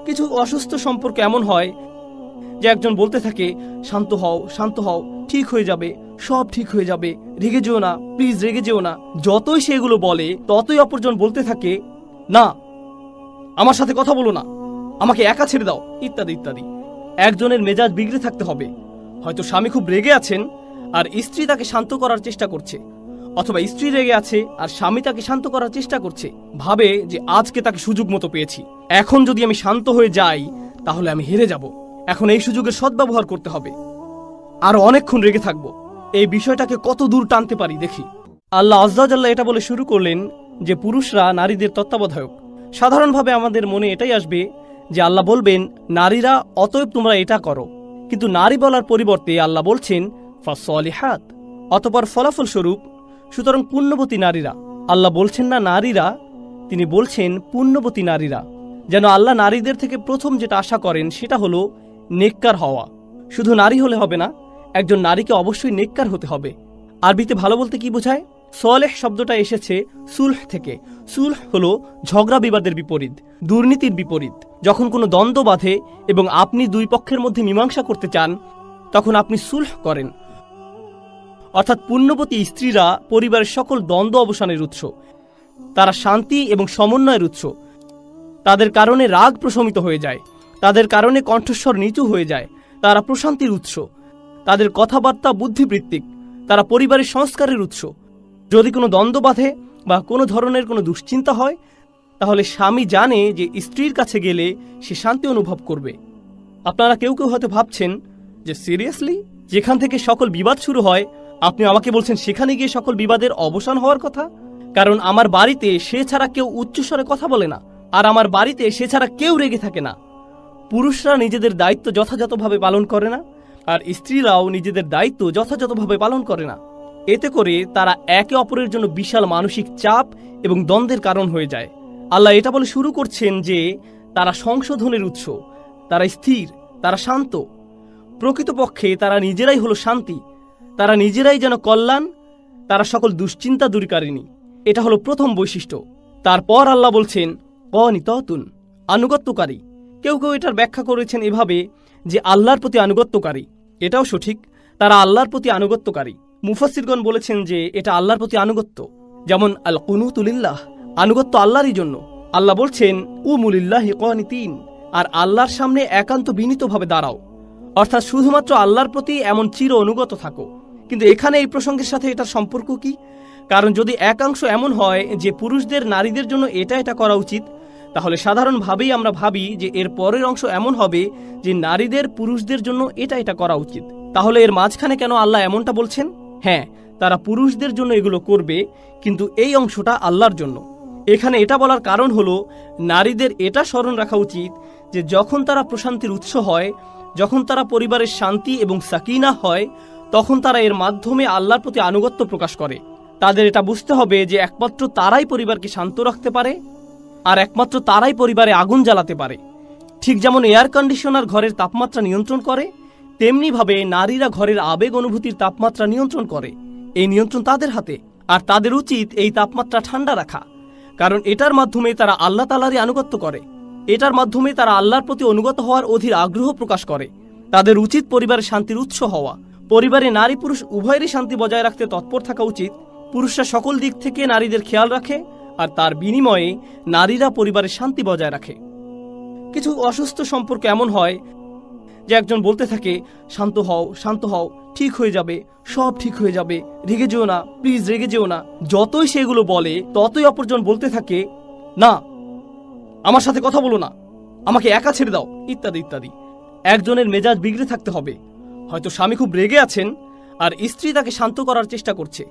কিছু অসুস্থ সম্পর্ক এমন হয় যে একজন বলতে থাকে শান্ত হও শান্ত হও, ঠিক হয়ে যাবে, সব ঠিক হয়ে যাবে, রেগে যেও না, প্লিজ রেগে যেও না। যতই সে এগুলো বলে ততই অপরজন বলতে থাকে না, আমার সাথে কথা বলো না, আমাকে একা ছেড়ে দাও, ইত্যাদি ইত্যাদি। একজনের মেজাজ বিগড়ে থাকতে হবে। হয়তো স্বামী খুব রেগে আছেন আর স্ত্রী তাকে শান্ত করার চেষ্টা করছে, অথবা স্ত্রী রেগে আছে আর স্বামী তাকে শান্ত করার চেষ্টা করছে, ভাবে যে আজকে তাকে সুযোগ মতো পেয়েছি, এখন যদি আমি শান্ত হয়ে যাই তাহলে আমি হেরে যাব, এখন এই সুযোগের সদ্ব্যবহার করতে হবে, আরো অনেকক্ষণ রেগে থাকবো। এই বিষয়টাকে কত দূর টানতে পারি দেখি। আল্লাহ আজ্জা ওয়া জাল্লা এটা বলে শুরু করলেন যে পুরুষরা নারীদের তত্ত্বাবধায়ক। সাধারণভাবে আমাদের মনে এটাই আসবে যে আল্লাহ বলবেন নারীরা, অতএব তোমরা এটা করো, কিন্তু নারী বলার পরিবর্তে আল্লাহ বলছেন ফাসলিহাত, অতঃপর ফলাফল স্বরূপ, সুতরাং পুণ্যবতী নারীরা। আল্লাহ বলছেন না নারীরা, তিনি বলছেন পুণ্যবতী নারীরা। যেন আল্লাহ নারীদের থেকে প্রথম যেটা আশা করেন সেটা হলো নেককার হওয়া। শুধু নারী হলে হবে না, একজন নারীকে অবশ্যই নেককার হতে হবে। আরবিতে ভালো বলতে কি বোঝায়? সলেহ শব্দটা এসেছে সুলহ থেকে। সুলহ হলো ঝগড়া বিবাদের বিপরীত, দুর্নীতির বিপরীত। যখন কোনো দ্বন্দ্ব বাধে এবং আপনি দুই পক্ষের মধ্যে মীমাংসা করতে চান, তখন আপনি সুলহ করেন। অর্থাৎ পুণ্যবতী স্ত্রীরা পরিবারের সকল দ্বন্দ্ব অবসানের উৎস, তারা শান্তি এবং সমন্বয়ের উৎস। তাদের কারণে রাগ প্রশমিত হয়ে যায়, তাদের কারণে কণ্ঠস্বর নিচু হয়ে যায়, তারা প্রশান্তির উৎস। তাদের কথাবার্তা বুদ্ধিবৃত্তিক, তারা পরিবারের সংস্কারের উৎস। যদি কোনো দ্বন্দ্ব বাধে বা কোনো ধরনের কোনো দুশ্চিন্তা হয়, তাহলে স্বামী জানে যে স্ত্রীর কাছে গেলে সে শান্তি অনুভব করবে। আপনারা কেউ কেউ হয়তো ভাবছেন যে সিরিয়াসলি, যেখান থেকে সকল বিবাদ শুরু হয় আপনি আমাকে বলছেন সেখানে গিয়ে সকল বিবাদের অবসান হওয়ার কথা? কারণ আমার বাড়িতে সে ছাড়া কেউ উচ্চস্বরে কথা বলে না, আর আমার বাড়িতে সে ছাড়া কেউ রেগে থাকে না। পুরুষরা নিজেদের দায়িত্ব যথাযথভাবে পালন করে না, আর স্ত্রীরাও নিজেদের দায়িত্ব যথাযথভাবে পালন করে না। এতে করে তারা একে অপরের জন্য বিশাল মানসিক চাপ এবং দ্বন্দ্বের কারণ হয়ে যায়। আল্লাহ এটা বলে শুরু করছেন যে তারা সংশোধনের উৎস, তারা স্থির, তারা শান্ত। প্রকৃতপক্ষে তারা নিজেরাই হলো শান্তি, তারা নিজেরাই যেন কল্যাণ, তারা সকল দুশ্চিন্তা দূরীকারিণী। এটা হলো প্রথম বৈশিষ্ট্য। তারপর আল্লাহ বলছেন অনিততুন, আনুগত্যকারী। কেউ কেউ এটার ব্যাখ্যা করেছেন এভাবে যে আল্লাহর প্রতি আনুগত্যকারী। এটাও সঠিক, তারা আল্লাহর প্রতি আনুগত্যকারী। মুফাসসিরগণ বলেছেন যে এটা আল্লাহর প্রতি আনুগত্য, যেমন আল কুনুতু লিল্লাহ, আনুগত্য আল্লাহরই জন্য। আল্লাহ বলছেন উমুলিল্লাহি কানিতিন, আর আল্লাহর সামনে একান্ত বিনীতভাবে দাঁড়াও, অর্থাৎ শুধুমাত্র আল্লাহর প্রতি এমন চির অনুগত থাকো। কিন্তু এখানে এই প্রসঙ্গের সাথে এটার সম্পর্ক কি? কারণ যদি একাংশ এমন হয় যে পুরুষদের নারীদের জন্য এটা করা উচিত, তাহলে সাধারণভাবেই আমরা ভাবি যে এর পরের অংশ এমন হবে যে নারীদের পুরুষদের জন্য এটা করা উচিত। তাহলে এর মাঝখানে কেন আল্লাহ এমনটা বলছেন? হ্যাঁ, তারা পুরুষদের জন্য এগুলো করবে, কিন্তু এই অংশটা আল্লাহর জন্য। এখানে এটা বলার কারণ হলো নারীদের এটা স্মরণ রাখা উচিত যে যখন তারা প্রশান্তির উৎস হয়, যখন তারা পরিবারের শান্তি এবং সাকিনা হয়, তখন তারা এর মাধ্যমে আল্লাহর প্রতি আনুগত্য প্রকাশ করে। তাদের এটা বুঝতে হবে যে একমাত্র তারাই পরিবারকে শান্ত রাখতে পারে, আর একমাত্র তারাই পরিবারে আগুন জ্বালাতে পারে। ঠিক যেমন এয়ার কন্ডিশনার ঘরের তাপমাত্রা নিয়ন্ত্রণ করে, তেমনিভাবে নারীরা ঘরের আবেগ অনুভূতির তাপমাত্রা নিয়ন্ত্রণ করে। এই নিয়ন্ত্রণ তাদের হাতে, আর তাদের উচিত এই তাপমাত্রা ঠান্ডা রাখা, কারণ এটার মাধ্যমে তারা আল্লাহ তাআলারই আনুগত্য করে। এটার মাধ্যমে তারা আল্লাহর প্রতি অনুগত হওয়ার অধীর আগ্রহ প্রকাশ করে। তাদের উচিত পরিবারের শান্তির উৎস হওয়া। পরিবারে নারী পুরুষ উভয়েরই শান্তি বজায় রাখতে তৎপর থাকা উচিত। পুরুষরা সকল দিক থেকে নারীদের খেয়াল রাখে, আর তার বিনিময়ে নারীরা পরিবারের শান্তি বজায় রাখে। কিছু অসুস্থ সম্পর্ক এমন হয় যে একজন বলতে থাকে শান্ত হও শান্ত হও, ঠিক হয়ে যাবে, সব ঠিক হয়ে যাবে, রেগে যেও না, প্লিজ রেগে যেও না। যতই সেগুলো বলে ততই অপরজন বলতে থাকে না, আমার সাথে কথা বলো না, আমাকে একা ছেড়ে দাও, ইত্যাদি ইত্যাদি। একজনের মেজাজ বিগড়ে থাকতে হবে। হয়তো স্বামী খুব রেগে আছেন আর স্ত্রী তাকে শান্ত করার চেষ্টা করছে,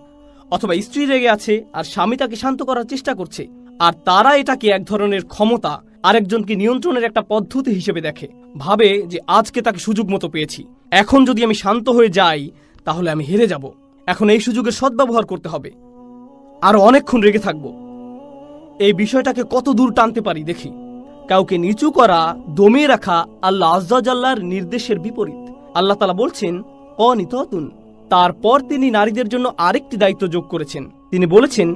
অথবা স্ত্রী রেগে আছে আর স্বামী তাকে শান্ত করার চেষ্টা করছে, আর তারা এটাকে এক ধরনের ক্ষমতা, আরেকজনকে নিয়ন্ত্রণের একটা পদ্ধতি হিসেবে দেখে। ভাবে যে আজকে তাকে সুযোগ মতো পেয়েছি, এখন যদি আমি শান্ত হয়ে যাই তাহলে আমি হেরে যাব, এখন এই সুযোগের সদ্ব্যবহার করতে হবে, আরো অনেকক্ষণ রেগে থাকবো। এই বিষয়টাকে কত দূর টানতে পারি দেখি। কাউকে নিচু করা, দমিয়ে রাখা আল্লাহ আজ্জা ওয়া জাল্লার নির্দেশের বিপরীত। আল্লাহ তাআলা বলছেন অনিততুন। তারপর তিনি নারীদের জন্য আরেকটি দায়িত্ব যোগ করেছেন। তিনি বলেছেন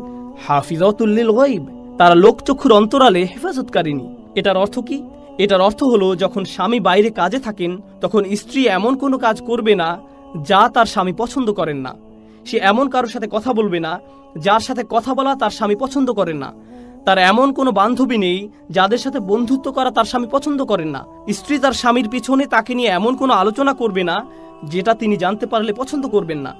হাফিজাতুল লিল গায়ব, তারা লোকচক্ষুর অন্তরালে হেফাজতকারিনী। এটার অর্থ কি? এটার অর্থ হলো যখন স্বামী বাইরে কাজে থাকেন তখন স্ত্রী এমন কোনো কাজ করবে না যা তার স্বামী পছন্দ করেন না। সে এমন কারোর সাথে কথা বলবে না যার সাথে কথা বলা তার স্বামী পছন্দ করেন না। তার এমন কোনো বান্ধবী নেই যাদের সাথে বন্ধুত্ব করা তার স্বামী পছন্দ করেন না। স্ত্রী তার স্বামীর পিছনে তাকে নিয়ে এমন কোনো আলোচনা করবে না যেটা তিনি জানতে পারলে পছন্দ করবেন না।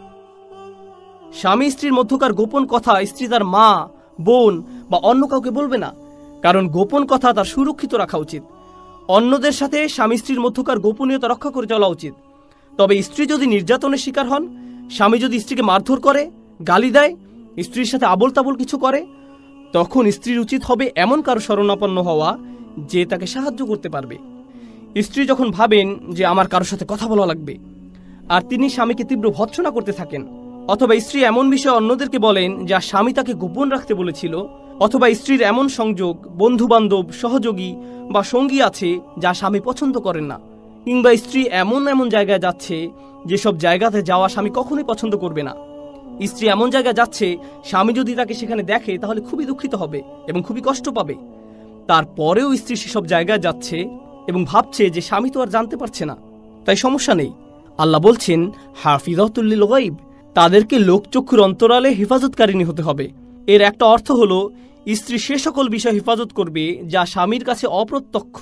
স্বামী স্ত্রীর মধ্যকার গোপন কথা স্ত্রী তার মা, বোন বা অন্য কাউকে বলবে না, কারণ গোপন কথা তার সুরক্ষিত রাখা উচিত। অন্যদের সাথে স্বামী স্ত্রীর মধ্যকার গোপনীয়তা রক্ষা করে চলা উচিত। তবে স্ত্রী যদি নির্যাতনের শিকার হন, স্বামী যদি স্ত্রীকে মারধর করে, গালি দেয়, স্ত্রীর সাথে আবোল তাবোল কিছু করে, তখন স্ত্রীর উচিত হবে এমন কারো শরণাপন্ন হওয়া যে তাকে সাহায্য করতে পারবে। স্ত্রী যখন ভাবেন যে আমার কারোর সাথে কথা বলা লাগবে, আর তিনি স্বামীকে তীব্র ভৎসনা করতে থাকেন, অথবা স্ত্রী এমন বিষয়ে অন্যদেরকে বলেন যা স্বামী তাকে গোপন রাখতে বলেছিল, অথবা স্ত্রীর এমন সংযোগ, বন্ধু বান্ধব, সহযোগী বা সঙ্গী আছে যা স্বামী পছন্দ করেন না, কিংবা স্ত্রী এমন এমন জায়গায় যাচ্ছে যেসব জায়গাতে যাওয়া স্বামী কখনোই পছন্দ করবে না। স্ত্রী এমন জায়গায় যাচ্ছে স্বামী যদি তাকে সেখানে দেখে তাহলে খুবই দুঃখিত হবে এবং খুবই কষ্ট পাবে। তারপরেও স্ত্রী সেসব জায়গায় যাচ্ছে এবং ভাবছে যে স্বামী তো আর জানতে পারছে না, তাই সমস্যা নেই। আল্লাহ বলছেন হাফিজাতুল লিল গায়ব, তাদেরকে লোকচক্ষুর অন্তরালে হেফাজতকারিনী হতে হবে। এর একটা অর্থ হলো স্ত্রী সে সকল বিষয় হেফাজত করবে যা স্বামীর কাছে অপ্রত্যক্ষ।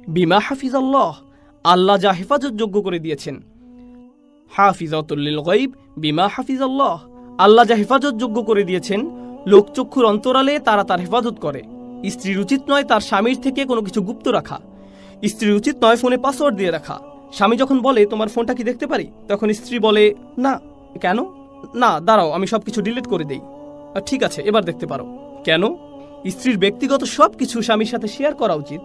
বিমা হাফিজাল্লাহ, আল্লাহ যা হেফাজতযোগ্য করে দিয়েছেন। হাফিজাতুল লিল গায়ব বিমা হাফিজাল্লাহ, আল্লাহ যা হেফাজতযোগ্য করে দিয়েছেন লোকচক্ষুর অন্তরালে তারা তার হেফাজত করে। স্ত্রীর উচিত নয় তার স্বামীর থেকে কোনো কিছু গুপ্ত রাখা। স্ত্রীর উচিত নয় ফোনে পাসওয়ার্ড দিয়ে রাখা। স্বামী যখন বলে তোমার ফোনটা কি দেখতে পারি, তখন স্ত্রী বলে না। কেন? না, দাঁড়াও আমি সবকিছু ডিলিট করে দেই। ঠিক আছে, এবার দেখতে পারো। কেন? স্ত্রীর ব্যক্তিগত সবকিছু স্বামীর সাথে শেয়ার করা উচিত।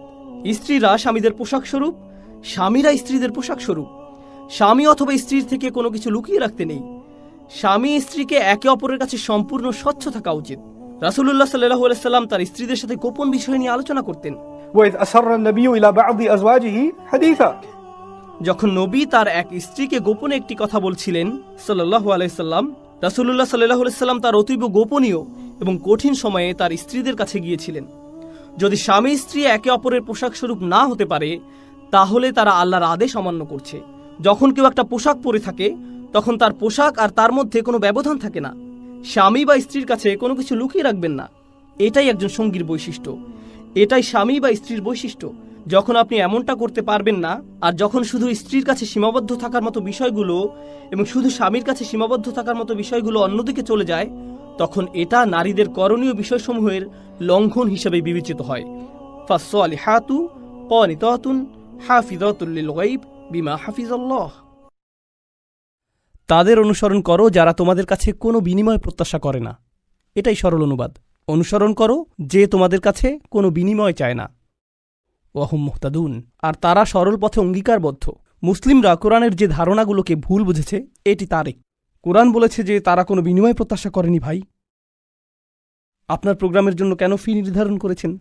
স্ত্রীরা স্বামীদের পোশাক স্বরূপ, স্বামীরা স্ত্রীদের পোশাক স্বরূপ। স্বামী অথবা স্ত্রীর থেকে কোনো কিছু লুকিয়ে রাখতে নেই। স্বামী স্ত্রীকে একে অপরের কাছে সম্পূর্ণ স্বচ্ছ থাকা উচিত। রাসূলুল্লাহ সাল্লাল্লাহু আলাইহি সাল্লাম তার স্ত্রীদের সাথে গোপন বিষয় নিয়ে আলোচনা করতেন। وإذ أسر النبي إلى بعض أزواجه حديثا, যখন নবী তার এক স্ত্রীকে গোপনে একটি কথা বলছিলেন সাল্লাল্লাহু আলাইহি সাল্লাম, রাসূলুল্লাহ সাল্লাল্লাহু আলাইহি সাল্লাম তার অতীব গোপনীয় এবং কঠিন সময়ে তার স্ত্রীদের কাছে গিয়েছিলেন। যদি স্বামী স্ত্রী একে অপরের পোশাক স্বরূপ না হতে পারে তাহলে তারা আল্লাহর আদেশ অমান্য করছে। যখন কেউ একটা পোশাক পরে থাকে তখন তার পোশাক আর তার মধ্যে কোনো ব্যবধান থাকে না। স্বামী বা স্ত্রীর কাছে কোনো কিছু লুকিয়ে রাখবেন না। এটাই একজন সঙ্গীর বৈশিষ্ট্য, এটাই স্বামী বা স্ত্রীর বৈশিষ্ট্য। যখন আপনি এমনটা করতে পারবেন না, আর যখন শুধু স্ত্রীর কাছে সীমাবদ্ধ থাকার মতো বিষয়গুলো এবং শুধু স্বামীর কাছে সীমাবদ্ধ থাকার মতো বিষয়গুলো অন্যদিকে চলে যায়, তখন এটা নারীদের করণীয় বিষয়সমূহের লঙ্ঘন হিসেবে বিবেচিত হয়। ফাসসালিহাতু ক্বানিতাতুন হাফিজাতুল লিল গায়ব বিমা হাফিজাল্লাহ, তাদের অনুসরণ করো যারা তোমাদের কাছে কোনো বিনিময় প্রত্যাশা করে না। এটাই সরল অনুবাদ। অনুসরণ করো যে তোমাদের কাছে কোনো বিনিময় চায় না। ওয়াহুম মুহতাদুন, আর তারা সরল পথে অঙ্গীকারবদ্ধ। মুসলিমরা কোরআনের যে ধারণাগুলোকে ভুল বুঝেছে এটি তারই। কোরআন বলেছে যে তারা কোনো বিনিময় প্রত্যাশা করেনি। ভাই, আপনার প্রোগ্রামের জন্য কেন ফি নির্ধারণ করেছেন?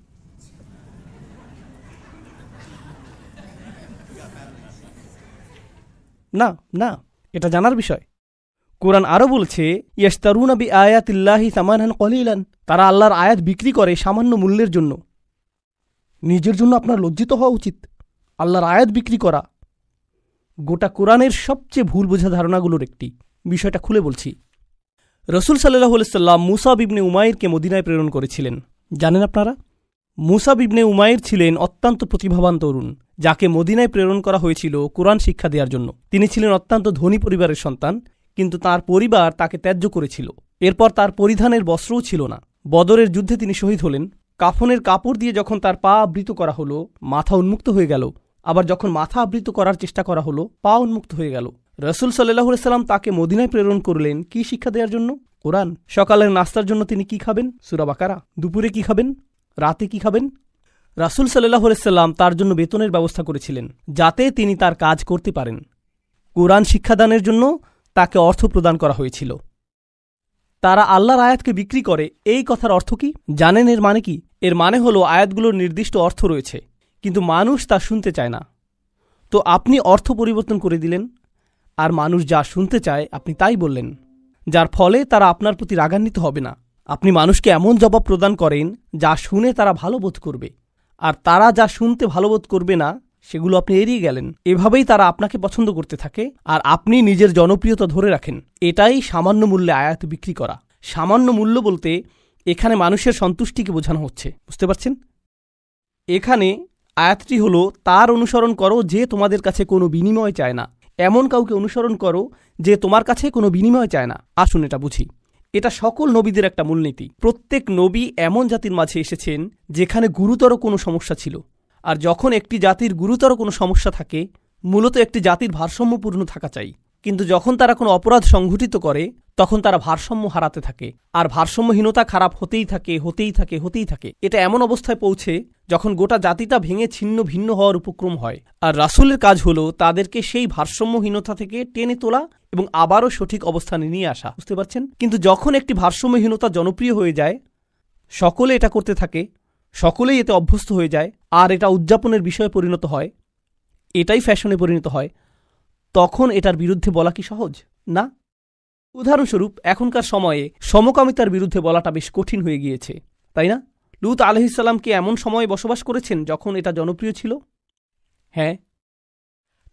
না না, এটা জানার বিষয়। কোরআন আরও বলছে ইয়াশতারুনা বিআয়াতিল্লাহি সামানান কলিলান, তারা আল্লাহর আয়াত বিক্রি করে সামান্য মূল্যের জন্য। নিজের জন্য আপনার লজ্জিত হওয়া উচিত। আল্লাহর আয়াত বিক্রি করা গোটা কোরআনের সবচেয়ে ভুল বোঝা ধারণাগুলোর একটি। বিষয়টা খুলে বলছি। রসুল সাল্লাল্লাহু আলাইহি সাল্লাম মুসাব ইবনে উমাইরকে মদিনায় প্রেরণ করেছিলেন। জানেন আপনারা, মুসাব ইবনে উমাইর ছিলেন অত্যন্ত প্রতিভাবান তরুণ, যাকে মদিনায় প্রেরণ করা হয়েছিল কোরআন শিক্ষা দেওয়ার জন্য। তিনি ছিলেন অত্যন্ত ধনী পরিবারের সন্তান, কিন্তু তার পরিবার তাকে ত্যায্য করেছিল। এরপর তার পরিধানের বস্ত্রও ছিল না। বদরের যুদ্ধে তিনি শহীদ হলেন। কাফনের কাপড় দিয়ে যখন তার পা আবৃত করা হলো, মাথা উন্মুক্ত হয়ে গেল। আবার যখন মাথা আবৃত করার চেষ্টা করা হলো, পা উন্মুক্ত হয়ে গেল। রসুল সাল্লাল্লাহু আলাইহি সাল্লাম তাকে মদিনায় প্রেরণ করলেন কি শিক্ষা দেওয়ার জন্য? কোরআন। সকালের নাস্তার জন্য তিনি কি খাবেন? সূরা বাকারা। দুপুরে কি খাবেন? রাতে কি খাবেন? রাসূল সাল্লাল্লাহু আলাইহি সাল্লাম তার জন্য বেতনের ব্যবস্থা করেছিলেন, যাতে তিনি তার কাজ করতে পারেন। কোরআন শিক্ষাদানের জন্য তাকে অর্থ প্রদান করা হয়েছিল। তারা আল্লাহর আয়াতকে বিক্রি করে, এই কথার অর্থ কি জানেন? এর মানে কি? এর মানে হলো আয়াতগুলোর নির্দিষ্ট অর্থ রয়েছে, কিন্তু মানুষ তা শুনতে চায় না। তো আপনি অর্থ পরিবর্তন করে দিলেন, আর মানুষ যা শুনতে চায় আপনি তাই বললেন, যার ফলে তারা আপনার প্রতি রাগান্বিত হবে না। আপনি মানুষকে এমন জবাব প্রদান করেন যা শুনে তারা ভালো বোধ করবে। আর তারা যা শুনতে ভালোবোধ করবে না সেগুলো আপনি এড়িয়ে গেলেন। এভাবেই তারা আপনাকে পছন্দ করতে থাকে আর আপনি নিজের জনপ্রিয়তা ধরে রাখেন। এটাই সামান্য মূল্যে আয়াত বিক্রি করা। সামান্য মূল্য বলতে এখানে মানুষের সন্তুষ্টিকে বোঝানো হচ্ছে, বুঝতে পারছেন? এখানে আয়াতটি হলো তার অনুসরণ করো যে তোমাদের কাছে কোনো বিনিময় চায় না। এমন কাউকে অনুসরণ করো যে তোমার কাছে কোনো বিনিময় চায় না। আসুন এটা বুঝি। এটা সকল নবীদের একটা মূলনীতি। প্রত্যেক নবী এমন জাতির মাঝে এসেছেন যেখানে গুরুতর কোনো সমস্যা ছিল। আর যখন একটি জাতির গুরুতর কোনো সমস্যা থাকে, মূলত একটি জাতির ভারসাম্যপূর্ণ থাকা চাই। কিন্তু যখন তারা কোনো অপরাধ সংঘটিত করে তখন তারা ভারসাম্য হারাতে থাকে। আর ভারসাম্যহীনতা খারাপ হতেই থাকে। এটা এমন অবস্থায় পৌঁছে যখন গোটা জাতিটা ভেঙে ছিন্ন ভিন্ন হওয়ার উপক্রম হয়। আর রাসূলের কাজ হলো তাদেরকে সেই ভারসাম্যহীনতা থেকে টেনে তোলা এবং আবারও সঠিক অবস্থানে নিয়ে আসা, বুঝতে পারছেন? কিন্তু যখন একটি ভারসাম্যহীনতা জনপ্রিয় হয়ে যায়, সকলে এটা করতে থাকে, সকলেই এতে অভ্যস্ত হয়ে যায়, আর এটা উদযাপনের বিষয়ে পরিণত হয়, এটাই ফ্যাশনে পরিণত হয়, তখন এটার বিরুদ্ধে বলা কি সহজ? না। উদাহরণস্বরূপ এখনকার সময়ে সমকামিতার বিরুদ্ধে বলাটা বেশ কঠিন হয়ে গিয়েছে, তাই না? লূত আলাইহিস সালাম কি এমন সময়ে বসবাস করেছেন যখন এটা জনপ্রিয় ছিল? হ্যাঁ।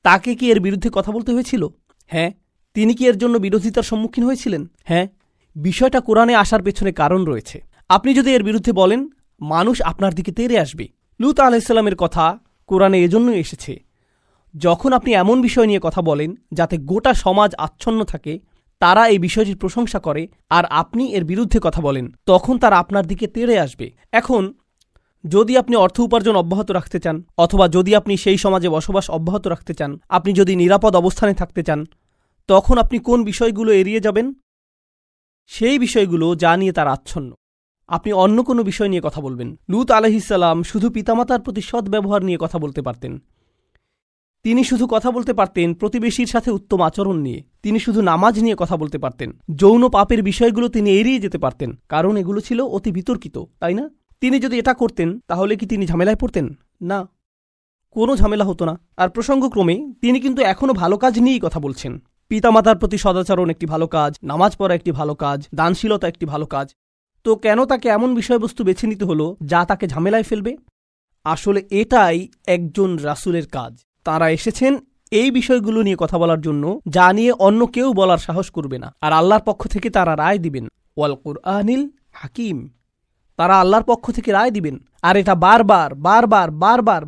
তাকে কি এর বিরুদ্ধে কথা বলতে হয়েছিল? হ্যাঁ। তিনি কি এর জন্য বিরোধিতার সম্মুখীন হয়েছিলেন? হ্যাঁ। বিষয়টা কোরআনে আসার পেছনে কারণ রয়েছে। আপনি যদি এর বিরুদ্ধে বলেন, মানুষ আপনার দিকে তেড়ে আসবে। লূত আলাইহিস সালামের কথা কোরআনে এজন্যই এসেছে। যখন আপনি এমন বিষয় নিয়ে কথা বলেন যাতে গোটা সমাজ আচ্ছন্ন থাকে, তারা এই বিষয়টির প্রশংসা করে, আর আপনি এর বিরুদ্ধে কথা বলেন, তখন তারা আপনার দিকে তেড়ে আসবে। এখন যদি আপনি অর্থ উপার্জন অব্যাহত রাখতে চান, অথবা যদি আপনি সেই সমাজে বসবাস অব্যাহত রাখতে চান, আপনি যদি নিরাপদ অবস্থানে থাকতে চান, তখন আপনি কোন বিষয়গুলো এড়িয়ে যাবেন? সেই বিষয়গুলো যা নিয়ে তারা আচ্ছন্ন। আপনি অন্য কোনো বিষয় নিয়ে কথা বলবেন। লূত আলাইহিস সালাম শুধু পিতামাতার প্রতি সৎ ব্যবহার নিয়ে কথা বলতে পারতেন। তিনি শুধু কথা বলতে পারতেন প্রতিবেশীর সাথে উত্তম আচরণ নিয়ে। তিনি শুধু নামাজ নিয়ে কথা বলতে পারতেন। যৌন পাপের বিষয়গুলো তিনি এড়িয়ে যেতে পারতেন, কারণ এগুলো ছিল অতি বিতর্কিত, তাই না? তিনি যদি এটা করতেন তাহলে কি তিনি ঝামেলায় পড়তেন? না, কোনো ঝামেলা হতো না। আর প্রসঙ্গক্রমে তিনি কিন্তু এখনও ভালো কাজ নিয়েই কথা বলছেন। পিতামাতার প্রতি সদাচরণ একটি ভালো কাজ, নামাজ পড়া একটি ভালো কাজ, দানশীলতা একটি ভালো কাজ। তো কেন তাকে এমন বিষয়বস্তু বেছে নিতে হলো যা তাকে ঝামেলায় ফেলবে? আসলে এটাই একজন রাসূলের কাজ। তারা এসেছেন এই বিষয়গুলো নিয়ে কথা বলার জন্য যা নিয়ে অন্য কেউ বলার সাহস করবে না। আর আল্লাহর পক্ষ থেকে তারা রায় দিবেন। ওয়াল কুরআনিল হাকিম। তারা আল্লাহর পক্ষ থেকে রায় দিবেন, আর এটা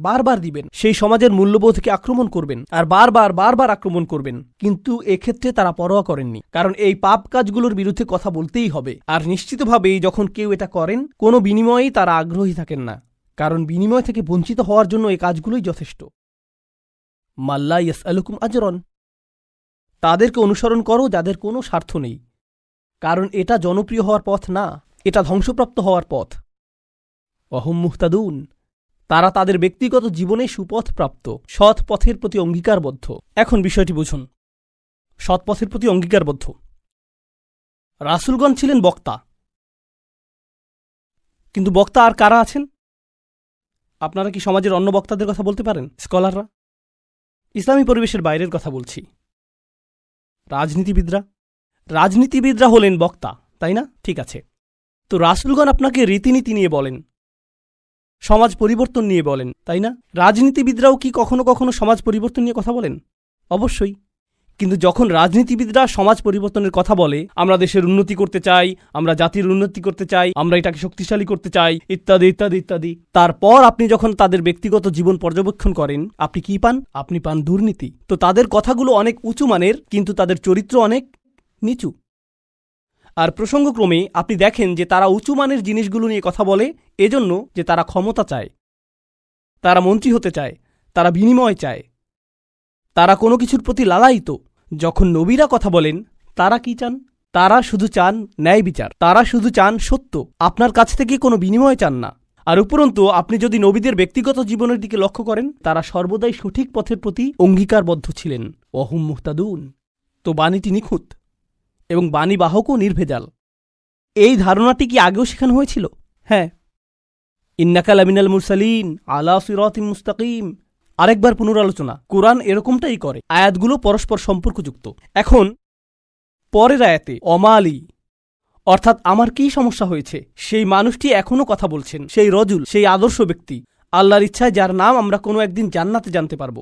বারবার দিবেন। সেই সমাজের মূল্যবোধকে আক্রমণ করবেন, আর বারবার আক্রমণ করবেন। কিন্তু এক্ষেত্রে তারা পরোয়া করেননি, কারণ এই পাপ কাজগুলোর বিরুদ্ধে কথা বলতেই হবে। আর নিশ্চিতভাবেই যখন কেউ এটা করেন, কোনো বিনিময়েই তারা আগ্রহী থাকেন না, কারণ বিনিময় থেকে বঞ্চিত হওয়ার জন্য এই কাজগুলোই যথেষ্ট। মাল্লা ইয়াসআলুকুম আজরন। তাদেরকে অনুসরণ করো যাদের কোনো স্বার্থ নেই, কারণ এটা জনপ্রিয় হওয়ার পথ না, এটা ধ্বংসপ্রাপ্ত হওয়ার পথ। ওয়াহুম মুহতাদুন। তারা তাদের ব্যক্তিগত জীবনে সুপথ প্রাপ্ত, সৎ পথের প্রতি অঙ্গীকারবদ্ধ। এখন বিষয়টি বুঝুন। সৎ পথের প্রতি অঙ্গীকারবদ্ধ। রাসূলগণ ছিলেন বক্তা, কিন্তু বক্তা আর কারা আছেন? আপনারা কি সমাজের অন্য বক্তাদের কথা বলতে পারেন? স্কলাররা? ইসলামী পরিবেশের বাইরের কথা বলছি। রাজনীতিবিদরা হলেন বক্তা, তাই না? ঠিক আছে। তো রাসূলগণ আপনাকে রীতিনীতি নিয়ে বলেন, সমাজ পরিবর্তন নিয়ে বলেন, তাই না? রাজনীতিবিদরাও কি কখনো কখনো সমাজ পরিবর্তন নিয়ে কথা বলেন? অবশ্যই। কিন্তু যখন রাজনীতিবিদরা সমাজ পরিবর্তনের কথা বলে, আমরা দেশের উন্নতি করতে চাই, আমরা জাতির উন্নতি করতে চাই, আমরা এটাকে শক্তিশালী করতে চাই, ইত্যাদি ইত্যাদি ইত্যাদি, তারপর আপনি যখন তাদের ব্যক্তিগত জীবন পর্যবেক্ষণ করেন, আপনি কি পান? আপনি পান দুর্নীতি। তো তাদের কথাগুলো অনেক উঁচু মানের, কিন্তু তাদের চরিত্র অনেক নিচু। আর প্রসঙ্গক্রমে আপনি দেখেন যে তারা উঁচু মানের জিনিসগুলো নিয়ে কথা বলে এজন্য যে তারা ক্ষমতা চায়, তারা মন্ত্রী হতে চায়, তারা বিনিময় চায়, তারা কোনো কিছুর প্রতি লালায়িত। যখন নবীরা কথা বলেন, তারা কি চান? তারা শুধু চান ন্যায় বিচার, তারা শুধু চান সত্য, আপনার কাছ থেকে কোনো বিনিময় চান না। আর উপরন্তু আপনি যদি নবীদের ব্যক্তিগত জীবনের দিকে লক্ষ্য করেন, তারা সর্বদাই সঠিক পথের প্রতি অঙ্গীকারবদ্ধ ছিলেন। ওয়াহুম মুহতাদুন। তো বাণীটি নিখুঁত এবং বাণীবাহকও নির্ভেজাল। এই ধারণাটি কি আগেও শেখানো হয়েছিল? হ্যাঁ। ইন্নাকা লামিনাল মুরসালিন আলা সিরাতিম মুস্তাকিম। আরেকবার পুনরালোচনা। কোরআন এরকমটাই করে, আয়াতগুলো পরস্পর সম্পর্কযুক্ত। এখন পরের আয়াতে অমালি, অর্থাৎ আমার কি সমস্যা হয়েছে, সেই মানুষটি এখনও কথা বলছেন, সেই রজুল, সেই আদর্শ ব্যক্তি। আল্লাহর ইচ্ছায় যার নাম আমরা কোনো একদিন জান্নাতে জানতে পারব।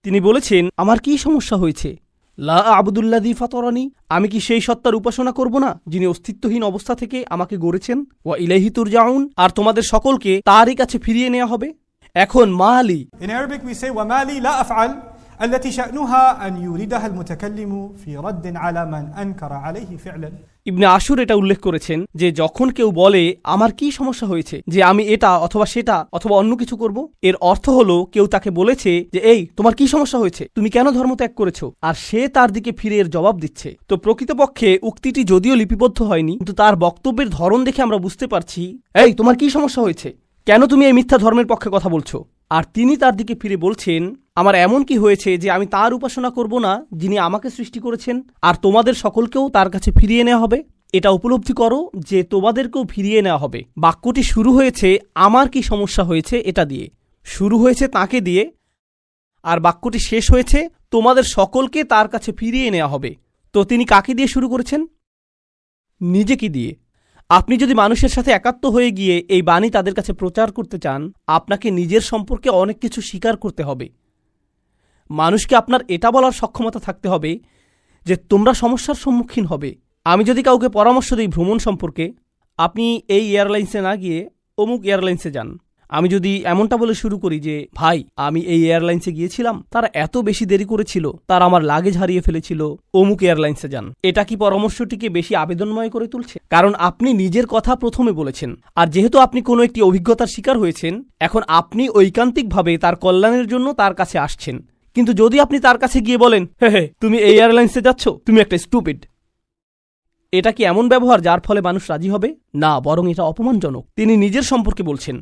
তিনি বলেছেন, আমার কি সমস্যা হয়েছে? লা আবুদুল্লাযী ফাতারানি, আমি কি সেই সত্তার উপাসনা করব না যিনি অস্তিত্বহীন অবস্থা থেকে আমাকে গড়েছেন? ওয়া ইলাইহি তুরজাউন, আর তোমাদের সকলকে তারই কাছে ফিরিয়ে নেওয়া হবে। এখন মালি, In Arabic we say وما لي لا أفعل التي شأنها أن يوردها المتكلم في رد على من أنكر عليه فعلا. ইবনে আশুর এটা উল্লেখ করেছেন যে যখন কেউ বলে আমার কি সমস্যা হয়েছে যে আমি এটা অথবা সেটা অথবা অন্য কিছু করব, এর অর্থ হলো কেউ তাকে বলেছে যে এই তোমার কি সমস্যা হয়েছে, তুমি কেন ধর্ম ত্যাগ করেছো, আর সে তার দিকে ফিরে এর জবাব দিচ্ছে। তো প্রকৃতপক্ষে উক্তিটি যদিও লিপিবদ্ধ হয়নি, কিন্তু তার বক্তব্যের ধরন দেখে আমরা বুঝতে পারছি এই তোমার কি সমস্যা হয়েছে, কেন তুমি এই মিথ্যা ধর্মের পক্ষে কথা বলছো। আর তিনি তার দিকে ফিরে বলছেন, আমার এমন কি হয়েছে যে আমি তার উপাসনা করব না যিনি আমাকে সৃষ্টি করেছেন, আর তোমাদের সকলকেও তার কাছে ফিরিয়ে নেওয়া হবে। এটা উপলব্ধি করো যে তোমাদেরকেও ফিরিয়ে নেওয়া হবে। বাক্যটি শুরু হয়েছে আমার কি সমস্যা হয়েছে এটা দিয়ে, শুরু হয়েছে তাকে দিয়ে, আর বাক্যটি শেষ হয়েছে তোমাদের সকলকে তার কাছে ফিরিয়ে নেওয়া হবে। তো তিনি কাকে দিয়ে শুরু করেছেন? নিজেকে দিয়ে। আপনি যদি মানুষের সাথে একাত্ম হয়ে গিয়ে এই বাণী তাদের কাছে প্রচার করতে চান, আপনাকে নিজের সম্পর্কে অনেক কিছু স্বীকার করতে হবে। মানুষকে আপনার এটা বলার সক্ষমতা থাকতে হবে যে তোমরা সমস্যার সম্মুখীন হবে। আমি যদি কাউকে পরামর্শ দিই ভ্রমণ সম্পর্কে, আপনি এই এয়ারলাইন্সে না গিয়ে অমুক এয়ারলাইন্সে যান। আমি যদি এমনটা বলে শুরু করি যে ভাই আমি এই এয়ারলাইন্সে গিয়েছিলাম, তারা এত বেশি দেরি করেছিল, তারা আমার লাগেজ হারিয়ে ফেলেছিল, অমুক এয়ারলাইন্সে যান, এটা কি পরামর্শটিকে বেশি আবেদনময় করে তুলছে? কারণ আপনি নিজের কথা প্রথমে বলেছেন, আর যেহেতু আপনি কোনো একটি অভিজ্ঞতার শিকার হয়েছেন, এখন আপনি ঐকান্তিকভাবে তার কল্যাণের জন্য তার কাছে আসছেন। কিন্তু যদি আপনি তার কাছে গিয়ে বলেন হে তুমি এই এয়ারলাইন্সে যাচ্ছ, তুমি একটা স্টুপিড, এটা কি এমন ব্যবহার যার ফলে মানুষ রাজি হবে? না, বরং এটা অপমানজনক। তিনি নিজের সম্পর্কে বলছেন,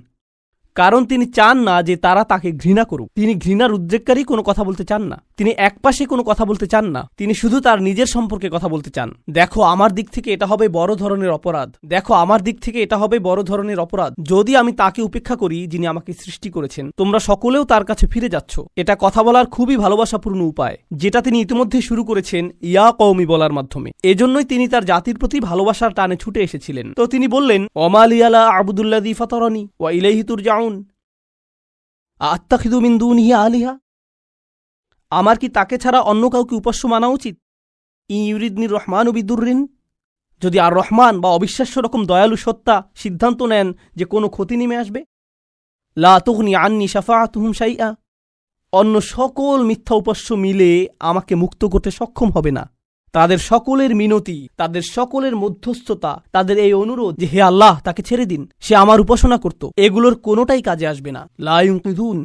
কারণ তিনি চান না যে তারা তাকে ঘৃণা করুক। তিনি ঘৃণার উদ্রেককারী কোনো কথা বলতে চান না, তিনি একপাশে কোনো কথা বলতে চান না, তিনি শুধু তার নিজের সম্পর্কে কথা বলতে চান। দেখো আমার দিক থেকে এটা হবে বড় ধরনের অপরাধ, দেখো আমার দিক থেকে এটা হবে বড় ধরনের অপরাধ যদি আমি তাকে উপেক্ষা করি যিনি আমাকে সৃষ্টি করেছেন। তোমরা সকলেও তার কাছে ফিরে যাচ্ছ। এটা কথা বলার খুবই ভালোবাসাপূর্ণ উপায়, যেটা তিনি ইতিমধ্যে শুরু করেছেন ইয়া কওমি বলার মাধ্যমে। এজন্যই তিনি তার জাতির প্রতি ভালোবাসার টানে ছুটে এসেছিলেন। তো তিনি বললেন ওমা লিয়া লা আবুদুল্লাযী ফাতারানি ওয়া ইলাইহি তুরজাউন আত্তাখিযু মিন দুনিহি আলিহা, আমার কি তাকে ছাড়া অন্য কাউকে উপাস্য মানা উচিত? ইউরিদনির রহমানু বিদুররিন, যদি আর রহমান বা অবিশ্বাস্য রকম দয়ালু সত্তা সিদ্ধান্ত নেন যে কোনো ক্ষতি নেমে আসবে, লা তুগনি আন্নি শাফাআতুহুম শাইআ, অন্য সকল মিথ্যা উপাস্য মিলে আমাকে মুক্ত করতে সক্ষম হবে না। তাদের সকলের মিনতি, তাদের সকলের মধ্যস্থতা, তাদের এই অনুরোধ যে হে আল্লাহ তাকে ছেড়ে দিন, সে আমার উপাসনা করত, এগুলোর কোনোটাই কাজে আসবে না। লা ইউনকিযুন,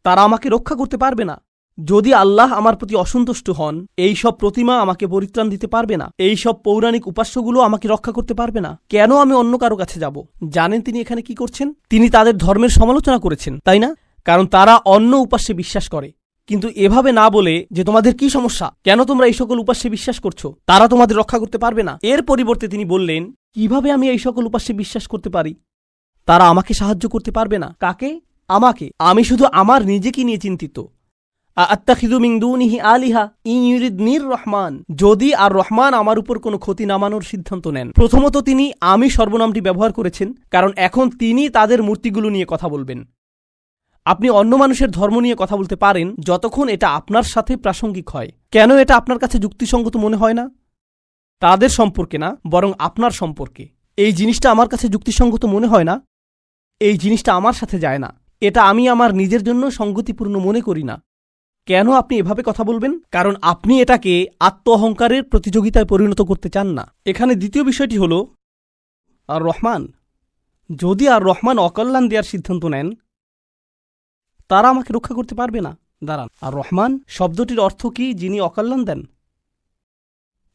তারা আমাকে রক্ষা করতে পারবে না। যদি আল্লাহ আমার প্রতি অসন্তুষ্ট হন, এই সব প্রতিমা আমাকে পরিত্রাণ দিতে পারবে না, এই সব পৌরাণিক উপাস্যগুলো আমাকে রক্ষা করতে পারবে না। কেন আমি অন্য কারো কাছে যাব? জানেন তিনি এখানে কি করছেন? তিনি তাদের ধর্মের সমালোচনা করেছেন, তাই না? কারণ তারা অন্য উপাস্যে বিশ্বাস করে। কিন্তু এভাবে না বলে যে তোমাদের কি সমস্যা, কেন তোমরা এই সকল উপাস্যে বিশ্বাস করছো, তারা তোমাদের রক্ষা করতে পারবে না, এর পরিবর্তে তিনি বললেন কিভাবে আমি এই সকল উপাস্যে বিশ্বাস করতে পারি? তারা আমাকে সাহায্য করতে পারবে না। কাকে? আমাকে। আমি শুধু আমার নিজেকে নিয়ে চিন্তিত। আত্তাখিযু মিন দুনিহি আলিহা ইন ইউরিদনির রহমান, যদি আর রহমান আমার উপর কোনো ক্ষতি নামানোর সিদ্ধান্ত নেন। প্রথমত তিনি আমি সর্বনামটি ব্যবহার করেছেন, কারণ এখন তিনি তাদের মূর্তিগুলো নিয়ে কথা বলবেন। আপনি অন্য মানুষের ধর্ম নিয়ে কথা বলতে পারেন যতক্ষণ এটা আপনার সাথে প্রাসঙ্গিক হয়। কেন এটা আপনার কাছে যুক্তিসঙ্গত মনে হয় না? তাদের সম্পর্কে না, বরং আপনার সম্পর্কে। এই জিনিসটা আমার কাছে যুক্তিসঙ্গত মনে হয় না, এই জিনিসটা আমার সাথে যায় না, এটা আমি আমার নিজের জন্য সঙ্গতিপূর্ণ মনে করি না। কেন আপনি এভাবে কথা বলবেন? কারণ আপনি এটাকে আত্ম অহংকারের প্রতিযোগিতায় পরিণত করতে চান না। এখানে দ্বিতীয় বিষয়টি হল আর রহমান, যদি আর রহমান অকল্যাণ দেওয়ার সিদ্ধান্ত নেন, তারা আমাকে রক্ষা করতে পারবে না। দাঁড়ান, আর রহমান শব্দটির অর্থ কি? যিনি অকল্যাণ দেন।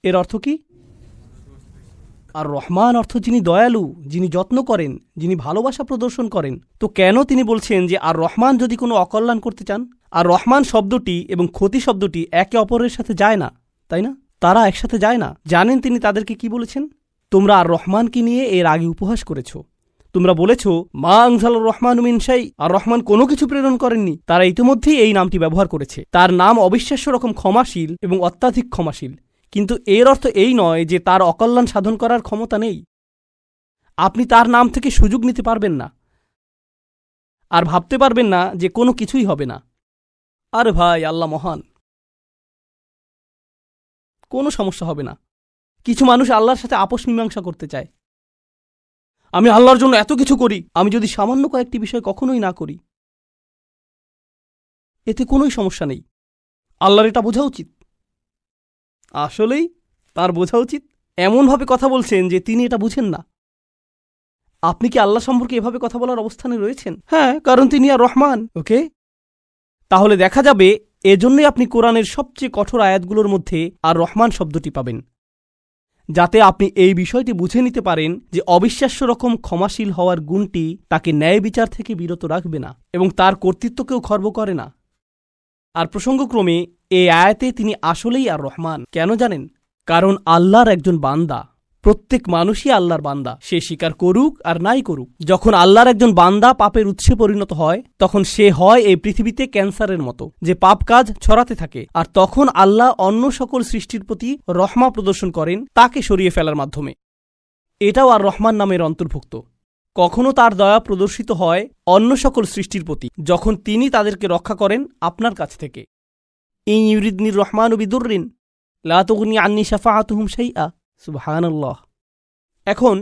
এর অর্থ কি? আর রহমান অর্থ যিনি দয়ালু, যিনি যত্ন করেন, যিনি ভালোবাসা প্রদর্শন করেন। তো কেন তিনি বলছেন যে আর রহমান যদি কোনো অকল্যাণ করতে চান? আর রহমান শব্দটি এবং ক্ষতি শব্দটি একে অপরের সাথে যায় না, তাই না? তারা একসাথে যায় না। জানেন তিনি তাদেরকে কি বলেছেন? তোমরা আর রহমানকে নিয়ে এর আগে উপহাস করেছ। তোমরা বলেছ মা আনজালার রহমান মিন শাই, আর রহমান কোনো কিছু প্রেরণ করেননি। তারা ইতিমধ্যেই এই নামটি ব্যবহার করেছে। তার নাম অবিশ্বাস্য রকম ক্ষমাশীল এবং অত্যাধিক ক্ষমাশীল, কিন্তু এর অর্থ এই নয় যে তার অকল্যাণ সাধন করার ক্ষমতা নেই। আপনি তার নাম থেকে সুযোগ নিতে পারবেন না। আর ভাবতে পারবেন না যে কোনো কিছুই হবে না। আরে ভাই, আল্লাহ মহান, কোনো সমস্যা হবে না। কিছু মানুষ আল্লাহর সাথে আপোষ মীমাংসা করতে চায়। আমি আল্লাহর জন্য এত কিছু করি, আমি যদি সামান্য কয়েকটি বিষয় কখনোই না করি, এতে কোনোই সমস্যা নেই। আল্লাহর এটা বোঝা উচিত। আসলেই তার বোঝা উচিত। এমনভাবে কথা বলছেন যে তিনি এটা বুঝেন না। আপনি কি আল্লাহ সম্পর্কে এভাবে কথা বলার অবস্থানে রয়েছেন? হ্যাঁ, কারণ তিনি আর রহমান। ওকে, তাহলে দেখা যাবে এজন্যই আপনি কোরআনের সবচেয়ে কঠোর আয়াতগুলোর মধ্যে আর রহমান শব্দটি পাবেন, যাতে আপনি এই বিষয়টি বুঝে নিতে পারেন যে অবিশ্বাস্য রকম ক্ষমাশীল হওয়ার গুণটি তাকে ন্যায় বিচার থেকে বিরত রাখবে না এবং তার কর্তৃত্বকেও খর্ব করে না। আর প্রসঙ্গক্রমে এই আয়াতে তিনি আসলেই আর রহমান। কেন জানেন? কারণ আল্লাহর একজন বান্দা, প্রত্যেক মানুষই আল্লাহর বান্দা, সে স্বীকার করুক আর নাই করুক। যখন আল্লাহর একজন বান্দা পাপের উৎসে পরিণত হয়, তখন সে হয় এই পৃথিবীতে ক্যান্সারের মতো, যে পাপ কাজ ছড়াতে থাকে। আর তখন আল্লাহ অন্য সকল সৃষ্টির প্রতি রহমা প্রদর্শন করেন তাকে সরিয়ে ফেলার মাধ্যমে। এটাও আর রহমান নামের অন্তর্ভুক্ত। কখনো তার দয়া প্রদর্শিত হয় অন্য সকল সৃষ্টির প্রতি, যখন তিনি তাদেরকে রক্ষা করেন আপনার কাছ থেকে। ইন ইউরিদনির রহমান বিদুররিন লা তুগনি আন্নি শাফাআতুহুম শাইআ। সুবহানাল্লাহ। এখন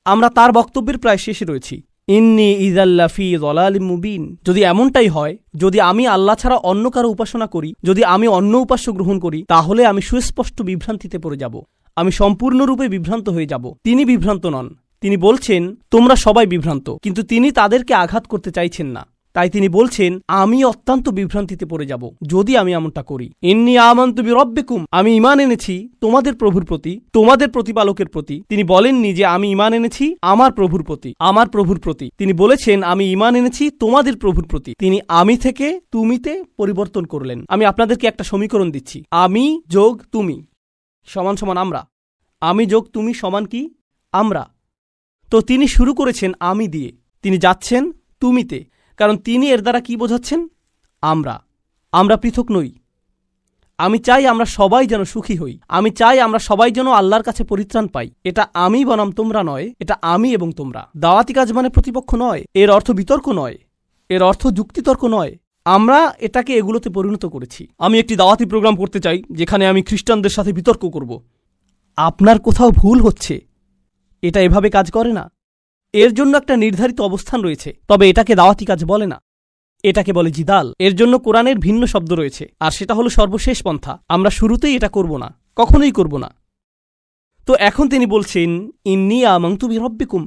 আমরা তার বক্তব্যের প্রায় শেষে রয়েছি। ইন্নী ইযাল্লা ফি যালালিম মুবিন। যদি এমনটাই হয়, যদি আমি আল্লাহ ছাড়া অন্য কারো উপাসনা করি, যদি আমি অন্য উপাস্য গ্রহণ করি, তাহলে আমি সুস্পষ্ট বিভ্রান্তিতে পড়ে যাব। আমি সম্পূর্ণরূপে বিভ্রান্ত হয়ে যাব। তিনি বিভ্রান্ত নন। তিনি বলছেন তোমরা সবাই বিভ্রান্ত, কিন্তু তিনি তাদেরকে আঘাত করতে চাইছেন না। তাই তিনি বলছেন আমি অত্যন্ত বিভ্রান্তিতে পড়ে যাব যদি আমি এমনটা করি। ইন্নী আমানতু বিরব্বিকুম। আমি ঈমান এনেছি তোমাদের প্রভুর প্রতি, তোমাদের প্রতিপালকের প্রতি। তিনি বলেননি যে আমি ঈমান এনেছি আমার প্রভুর প্রতি, আমার প্রভুর প্রতি। তিনি বলেছেন আমি ঈমান এনেছি তোমাদের প্রভুর প্রতি। তিনি আমি থেকে তুমিতে পরিবর্তন করলেন। আমি আপনাদেরকে একটা সমীকরণ দিচ্ছি। আমি যোগ তুমি সমান সমান আমরা। আমি যোগ তুমি সমান কি? আমরা। তো তিনি শুরু করেছেন আমি দিয়ে, তিনি যাচ্ছেন তুমিতে, কারণ তিনি এর দ্বারা কি বোঝাচ্ছেন? আমরা পৃথক নই। আমি চাই আমরা সবাই যেন সুখী হই। আমি চাই আমরা সবাই যেন আল্লাহর কাছে পরিত্রাণ পাই। এটা আমি বনাম তোমরা নয়, এটা আমি এবং তোমরা। দাওয়াতি কাজ মানে প্রতিপক্ষ নয়, এর অর্থ বিতর্ক নয়, এর অর্থ যুক্তিতর্ক নয়। আমরা এটাকে এগুলোতে পরিণত করেছি। আমি একটি দাওয়াতি প্রোগ্রাম করতে চাই যেখানে আমি খ্রিস্টানদের সাথে বিতর্ক করব। আপনার কোথাও ভুল হচ্ছে। এটা এভাবে কাজ করে না। এর জন্য একটা নির্ধারিত অবস্থান রয়েছে, তবে এটাকে দাওয়াতি কাজ বলে না, এটাকে বলে জিদাল। এর জন্য কোরআনের ভিন্ন শব্দ রয়েছে, আর সেটা হলো সর্বশেষ পন্থা। আমরা শুরুতেই এটা করব না, কখনোই করব না। তো এখন তিনি বলছেন ইন্নী আমানতু বিরব্বিকুম।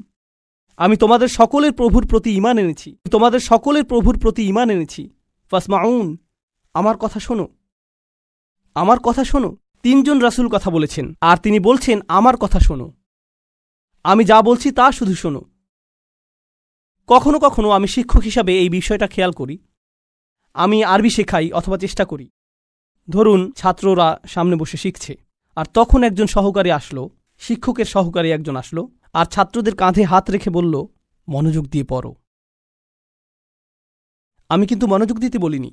আমি তোমাদের সকলের প্রভুর প্রতি ঈমান এনেছি, তোমাদের সকলের প্রভুর প্রতি ঈমান এনেছি। ফাসমাউন। আমার কথা শোনো, আমার কথা শোনো। তিনজন রাসূল কথা বলেছেন, আর তিনি বলছেন আমার কথা শোনো। আমি যা বলছি তা শুধু শোনো। কখনো কখনো আমি শিক্ষক হিসাবে এই বিষয়টা খেয়াল করি। আমি আরবি শেখাই অথবা চেষ্টা করি। ধরুন ছাত্ররা সামনে বসে শিখছে, আর তখন একজন সহকারী আসলো, শিক্ষকের সহকারী একজন আসলো, আর ছাত্রদের কাঁধে হাত রেখে বলল মনোযোগ দিয়ে পড়ো। আমি কিন্তু মনোযোগ দিতে বলিনি।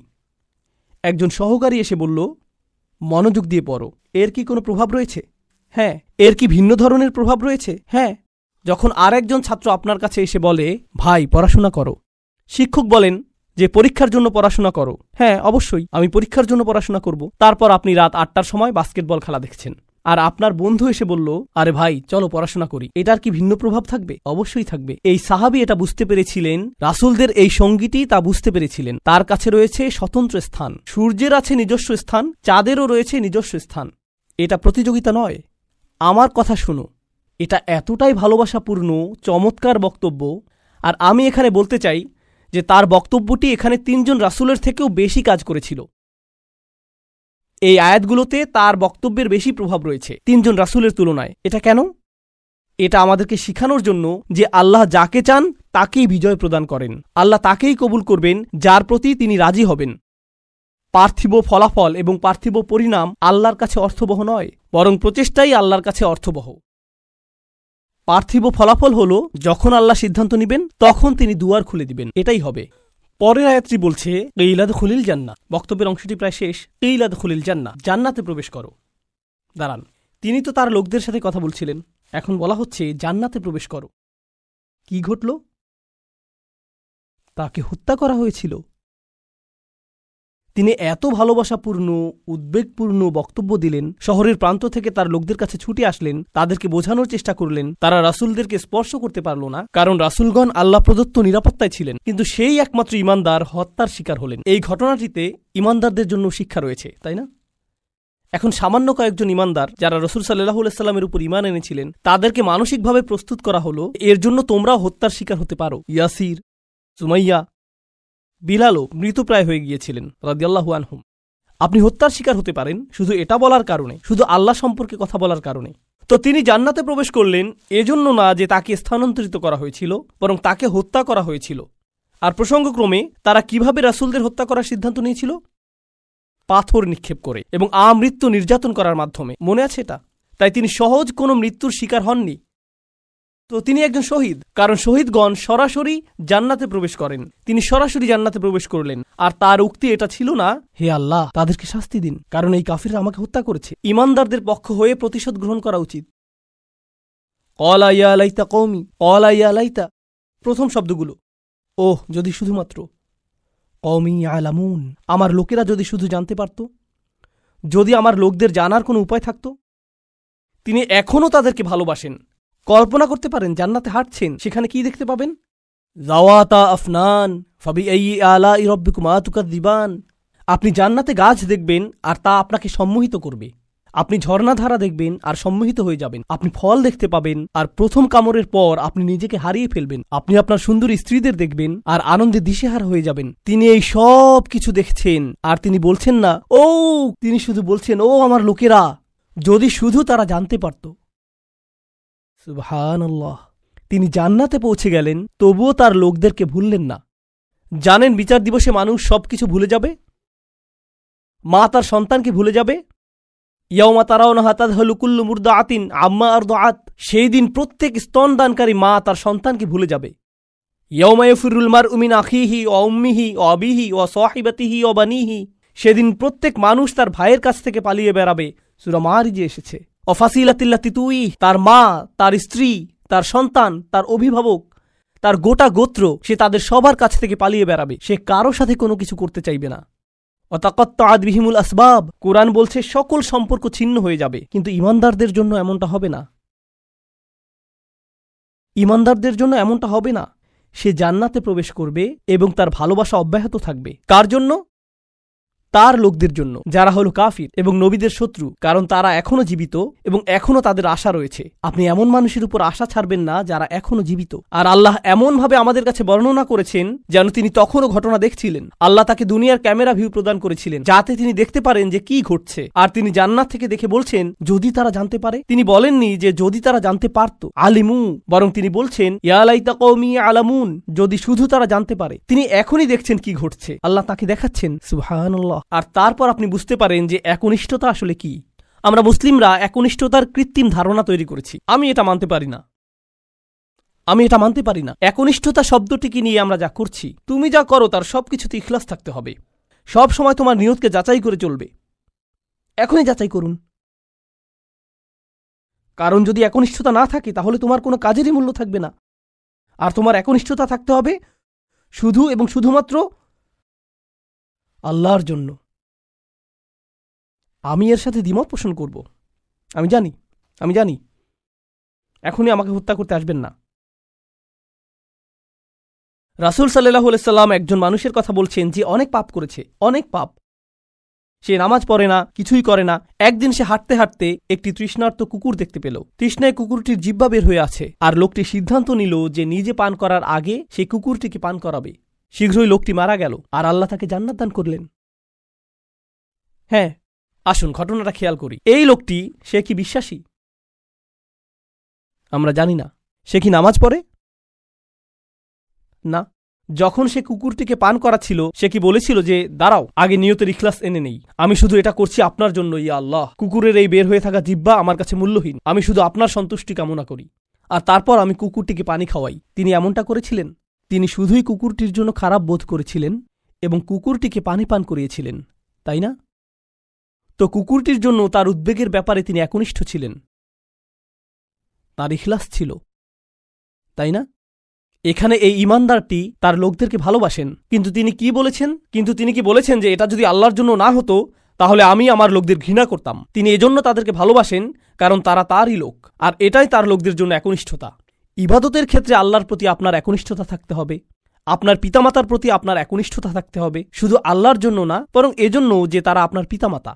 একজন সহকারী এসে বলল মনোযোগ দিয়ে পড়ো। এর কি কোনো প্রভাব রয়েছে? হ্যাঁ। এর কি ভিন্ন ধরনের প্রভাব রয়েছে? হ্যাঁ। যখন আর একজন ছাত্র আপনার কাছে এসে বলে ভাই পড়াশোনা করো, শিক্ষক বলেন যে পরীক্ষার জন্য পড়াশোনা করো। হ্যাঁ, অবশ্যই আমি পরীক্ষার জন্য পড়াশোনা করব। তারপর আপনি রাত ৮টার সময় বাস্কেটবল খেলা দেখছেন, আর আপনার বন্ধু এসে বলল আরে ভাই চলো পড়াশোনা করি। এটার কি ভিন্ন প্রভাব থাকবে? অবশ্যই থাকবে। এই সাহাবী এটা বুঝতে পেরেছিলেন, রাসূলদের এই সঙ্গীটি তা বুঝতে পেরেছিলেন। তার কাছে রয়েছে স্বতন্ত্র স্থান। সূর্যের আছে নিজস্ব স্থান, চাঁদেরও রয়েছে নিজস্ব স্থান। এটা প্রতিযোগিতা নয়। আমার কথা শুনো। এটা এতটাই ভালোবাসাপূর্ণ চমৎকার বক্তব্য। আর আমি এখানে বলতে চাই যে তার বক্তব্যটি এখানে তিনজন রাসূলের থেকেও বেশি কাজ করেছিল। এই আয়াতগুলোতে তার বক্তব্যের বেশি প্রভাব রয়েছে তিনজন রাসূলের তুলনায়। এটা কেন? এটা আমাদেরকে শিখানোর জন্য যে আল্লাহ যাকে চান তাকেই বিজয় প্রদান করেন। আল্লাহ তাকেই কবুল করবেন যার প্রতি তিনি রাজি হবেন। পার্থিব ফলাফল এবং পার্থিব পরিণাম আল্লাহর কাছে অর্থবহ নয়, বরং প্রচেষ্টাই আল্লাহর কাছে অর্থবহ। পার্থিব ফলাফল হল যখন আল্লাহ সিদ্ধান্ত নেবেন তখন তিনি দুয়ার খুলে দিবেন, এটাই হবে। পরের আয়াতটি বলছে কিলা দুখুলিল জান্নাহ। বক্তব্যের অংশটি প্রায় শেষ। কিলা দুখুলিল জান্নাহ, জান্নাতে প্রবেশ করো। দাঁড়ান, তিনি তো তার লোকদের সাথে কথা বলছিলেন, এখন বলা হচ্ছে জান্নাতে প্রবেশ করো। কি ঘটল? তাকে হত্যা করা হয়েছিল। তিনি এত ভালোবাসাপূর্ণ উদ্বেগপূর্ণ বক্তব্য দিলেন, শহরের প্রান্ত থেকে তার লোকদের কাছে ছুটে আসলেন, তাদেরকে বোঝানোর চেষ্টা করলেন। তারা রাসূলদেরকে স্পর্শ করতে পারল না, কারণ রাসূলগণ আল্লাহ প্রদত্ত নিরাপত্তায় ছিলেন। কিন্তু সেই একমাত্র ঈমানদার হত্যার শিকার হলেন। এই ঘটনাটিতে ঈমানদারদের জন্য শিক্ষা রয়েছে, তাই না? এখন সামান্য কয়েকজন ঈমানদার যারা রাসূল সাল্লাল্লাহু আলাইহি সাল্লামের উপর ঈমান এনেছিলেন, তাদেরকে মানসিকভাবে প্রস্তুত করা হলো, এর জন্য তোমরাও হত্যার শিকার হতে পারো। ইয়াসির, সুমাইয়া, বিলালও মৃতপ্রায় হয়ে গিয়েছিলেন রাদিয়াল্লাহু আনহুম। আপনি হত্যার শিকার হতে পারেন শুধু এটা বলার কারণে, শুধু আল্লাহ সম্পর্কে কথা বলার কারণে। তো তিনি জান্নাতে প্রবেশ করলেন এজন্য না যে তাকে স্থানান্তরিত করা হয়েছিল, বরং তাকে হত্যা করা হয়েছিল। আর প্রসঙ্গক্রমে তারা কিভাবে রাসূলদের হত্যা করার সিদ্ধান্ত নিয়েছিল? পাথর নিক্ষেপ করে এবং আমৃত্যু নির্যাতন করার মাধ্যমে। মনে আছে এটা? তাই তিনি সহজ কোনো মৃত্যুর শিকার হননি। তো তিনি একজন শহীদ, কারণ শহীদগণ সরাসরি জান্নাতে প্রবেশ করেন। তিনি সরাসরি জান্নাতে প্রবেশ করলেন। আর তার উক্তি এটা ছিল না, হে আল্লাহ তাদেরকে শাস্তি দিন, কারণ এই কাফিররা আমাকে হত্যা করেছে। ঈমানদারদের পক্ষ হয়ে প্রতিশোধ গ্রহণ করা উচিত। ক্বালা ইয়া লাইতা কওমি, ক্বালা ইয়া লাইতা, প্রথম শব্দগুলো, ওহ যদি শুধুমাত্র, কওমি ইয়ালামুন, আমার লোকেরা যদি শুধু জানতে পারত, যদি আমার লোকদের জানার কোনো উপায় থাকত। তিনি এখনও তাদেরকে ভালোবাসেন। কল্পনা করতে পারেন জান্নাতে হাঁটছেন, সেখানে কি দেখতে পাবেন? যাওয়াতা আফনান ফাবিআইয়ি আলাই রাব্বিকুমা তুকাযযিবান। আপনি জান্নাতে গাছ দেখবেন আর তা আপনাকে সম্মোহিত করবে। আপনি ঝর্ণাধারা দেখবেন আর সম্মোহিত হয়ে যাবেন। আপনি ফল দেখতে পাবেন আর প্রথম কামড়ের পর আপনি নিজেকে হারিয়ে ফেলবেন। আপনি আপনার সুন্দরী স্ত্রীদের দেখবেন আর আনন্দে দিশেহারা হয়ে যাবেন। তিনি এই সব কিছু দেখছেন আর তিনি বলছেন না ও, তিনি শুধু বলছেন, ও আমার লোকেরা, যদি শুধু তারা জানতে পারত। সুবহানাল্লাহ। তিনি জান্নাতে পৌঁছে গেলেন, তবুও তার লোকদেরকে ভুললেন না। জানেন বিচার দিবসে মানুষ সবকিছু ভুলে যাবে। মা তার সন্তানকে ভুলে যাবে। ইয়াউমা তারাউনাহা তাযহালু কুল্লু মুরদাআতিন আম্মা আরদাআত, সেই দিন প্রত্যেক স্তনদানকারী মা তার সন্তানকে ভুলে যাবে। ইয়াউমা ইয়াফিরুল মারউ মিন আখিহি ওয়া উম্মিহি ওয়া আবিহি ওয়া সাহিবাতিহি ওয়া বানিহি, সেদিন প্রত্যেক মানুষ তার ভাইয়ের কাছ থেকে পালিয়ে বেড়াবে। সূরা মারিজে এসেছে। ওয়া ফাসিলাতিল্লাতি তুই, তার মা, তার স্ত্রী, তার সন্তান, তার অভিভাবক, তার গোটা গোত্র, সে তাদের সবার কাছ থেকে পালিয়ে বেড়াবে। সে কারো সাথে কোনো কিছু করতে চাইবে না। ওয়াতাকাত্তাআত বিহিমুল আসবাব, কোরআন বলছে সকল সম্পর্ক ছিন্ন হয়ে যাবে। কিন্তু ঈমানদারদের জন্য এমনটা হবে না। ঈমানদারদের জন্য এমনটা হবে না। সে জান্নাতে প্রবেশ করবে এবং তার ভালোবাসা অব্যাহত থাকবে। কার জন্য? তার লোকদের জন্য, যারা হলো কাফির এবং নবীদের শত্রু, কারণ তারা এখনো জীবিত এবং এখনো তাদের আশা রয়েছে। আপনি এমন মানুষের উপর আশা ছাড়বেন না যারা এখনো জীবিত। আর আল্লাহ এমনভাবে আমাদের কাছে বর্ণনা করেছেন যেন তিনি তখনও ঘটনা দেখছিলেন। আল্লাহ তাকে দুনিয়ার ক্যামেরা ভিউ প্রদান করেছিলেন যাতে তিনি দেখতে পারেন যে কি ঘটছে। আর তিনি জান্নাত থেকে দেখে বলছেন, যদি তারা জানতে পারে। তিনি বলেননি যে যদি তারা জানতে পারত, আলিমু, বরং তিনি বলছেন ইয়া লাইতা কওমি আলামুন, যদি শুধু তারা জানতে পারে। তিনি এখনই দেখছেন কি ঘটছে। আল্লাহ তাকে দেখাচ্ছেন। সুবহানাল্লাহ। আর তারপর আপনি বুঝতে পারেন যে একনিষ্ঠতা আসলে কি। আমরা মুসলিমরা একনিষ্ঠতার কৃত্রিম ধারণা তৈরি করেছি। আমি এটা মানতে পারি না। একনিষ্ঠতা শব্দটিকে নিয়ে আমরা যা করছি, তুমি যা করো তার সবকিছুতে ইখলাস থাকতে হবে। সব সময় তোমার নিয়তকে যাচাই করে চলবে। এখনই যাচাই করুন। কারণ যদি একনিষ্ঠতা না থাকে তাহলে তোমার কোনো কাজেরই মূল্য থাকবে না। আর তোমার একনিষ্ঠতা থাকতে হবে শুধু এবং শুধুমাত্র আল্লাহর জন্য। আমি এর সাথে দ্বিমত পোষণ করব। আমি জানি। এখনই আমাকে হত্যা করতে আসবেন না। রাসূল সাল্লাল্লাহু আলাইহি সাল্লাম একজন মানুষের কথা বলছেন যে অনেক পাপ করেছে, অনেক পাপ। সে নামাজ পড়ে না, কিছুই করে না। একদিন সে হাঁটতে হাঁটতে একটি তৃষ্ণার্ত কুকুর দেখতে পেল। তৃষ্ণায় কুকুরটির জিহ্বা বের হয়ে আছে। আর লোকটি সিদ্ধান্ত নিল যে নিজে পান করার আগে সেই কুকুরটিকে পান করাবে। শীঘ্রই লোকটি মারা গেল আর আল্লাহ তাকে জান্নাত দান করলেন। হ্যাঁ, আসুন ঘটনাটা খেয়াল করি। এই লোকটি, সে কি বিশ্বাসী? আমরা জানি না। সে কি নামাজ পড়ে? না। যখন সে কুকুরটিকে পান করাচ্ছিল, সে কি বলেছিল যে দাঁড়াও, আগে নিয়তের ইখলাস এনে নেই, আমি শুধু এটা করছি আপনার জন্য, ইয়া আল্লাহ, কুকুরের এই বের হয়ে থাকা জিহ্বা আমার কাছে মূল্যহীন, আমি শুধু আপনার সন্তুষ্টি কামনা করি, আর তারপর আমি কুকুরটিকে পানি খাওয়াই। তিনি এমনটা করেছিলেন? তিনি শুধুই কুকুরটির জন্য খারাপ বোধ করেছিলেন এবং কুকুরটিকে পানি পান করিয়েছিলেন, তাই না? তো কুকুরটির জন্য তার উদ্বেগের ব্যাপারে তিনি একনিষ্ঠ ছিলেন। তার ইখলাস ছিল, তাই না? এখানে এই ইমানদারটি তার লোকদেরকে ভালোবাসেন, কিন্তু তিনি কি বলেছেন যে এটা যদি আল্লাহর জন্য না হতো তাহলে আমি আমার লোকদের ঘৃণা করতাম। তিনি এজন্য তাদেরকে ভালোবাসেন কারণ তারা তারই লোক, আর এটাই তার লোকদের জন্য একনিষ্ঠতা। ইবাদতের ক্ষেত্রে আল্লাহর প্রতি আপনার একনিষ্ঠতা থাকতে হবে, আপনার পিতামাতার প্রতি আপনার একনিষ্ঠতা থাকতে হবে, শুধু আল্লাহর জন্য না, বরং এজন্য যে তারা আপনার পিতামাতা।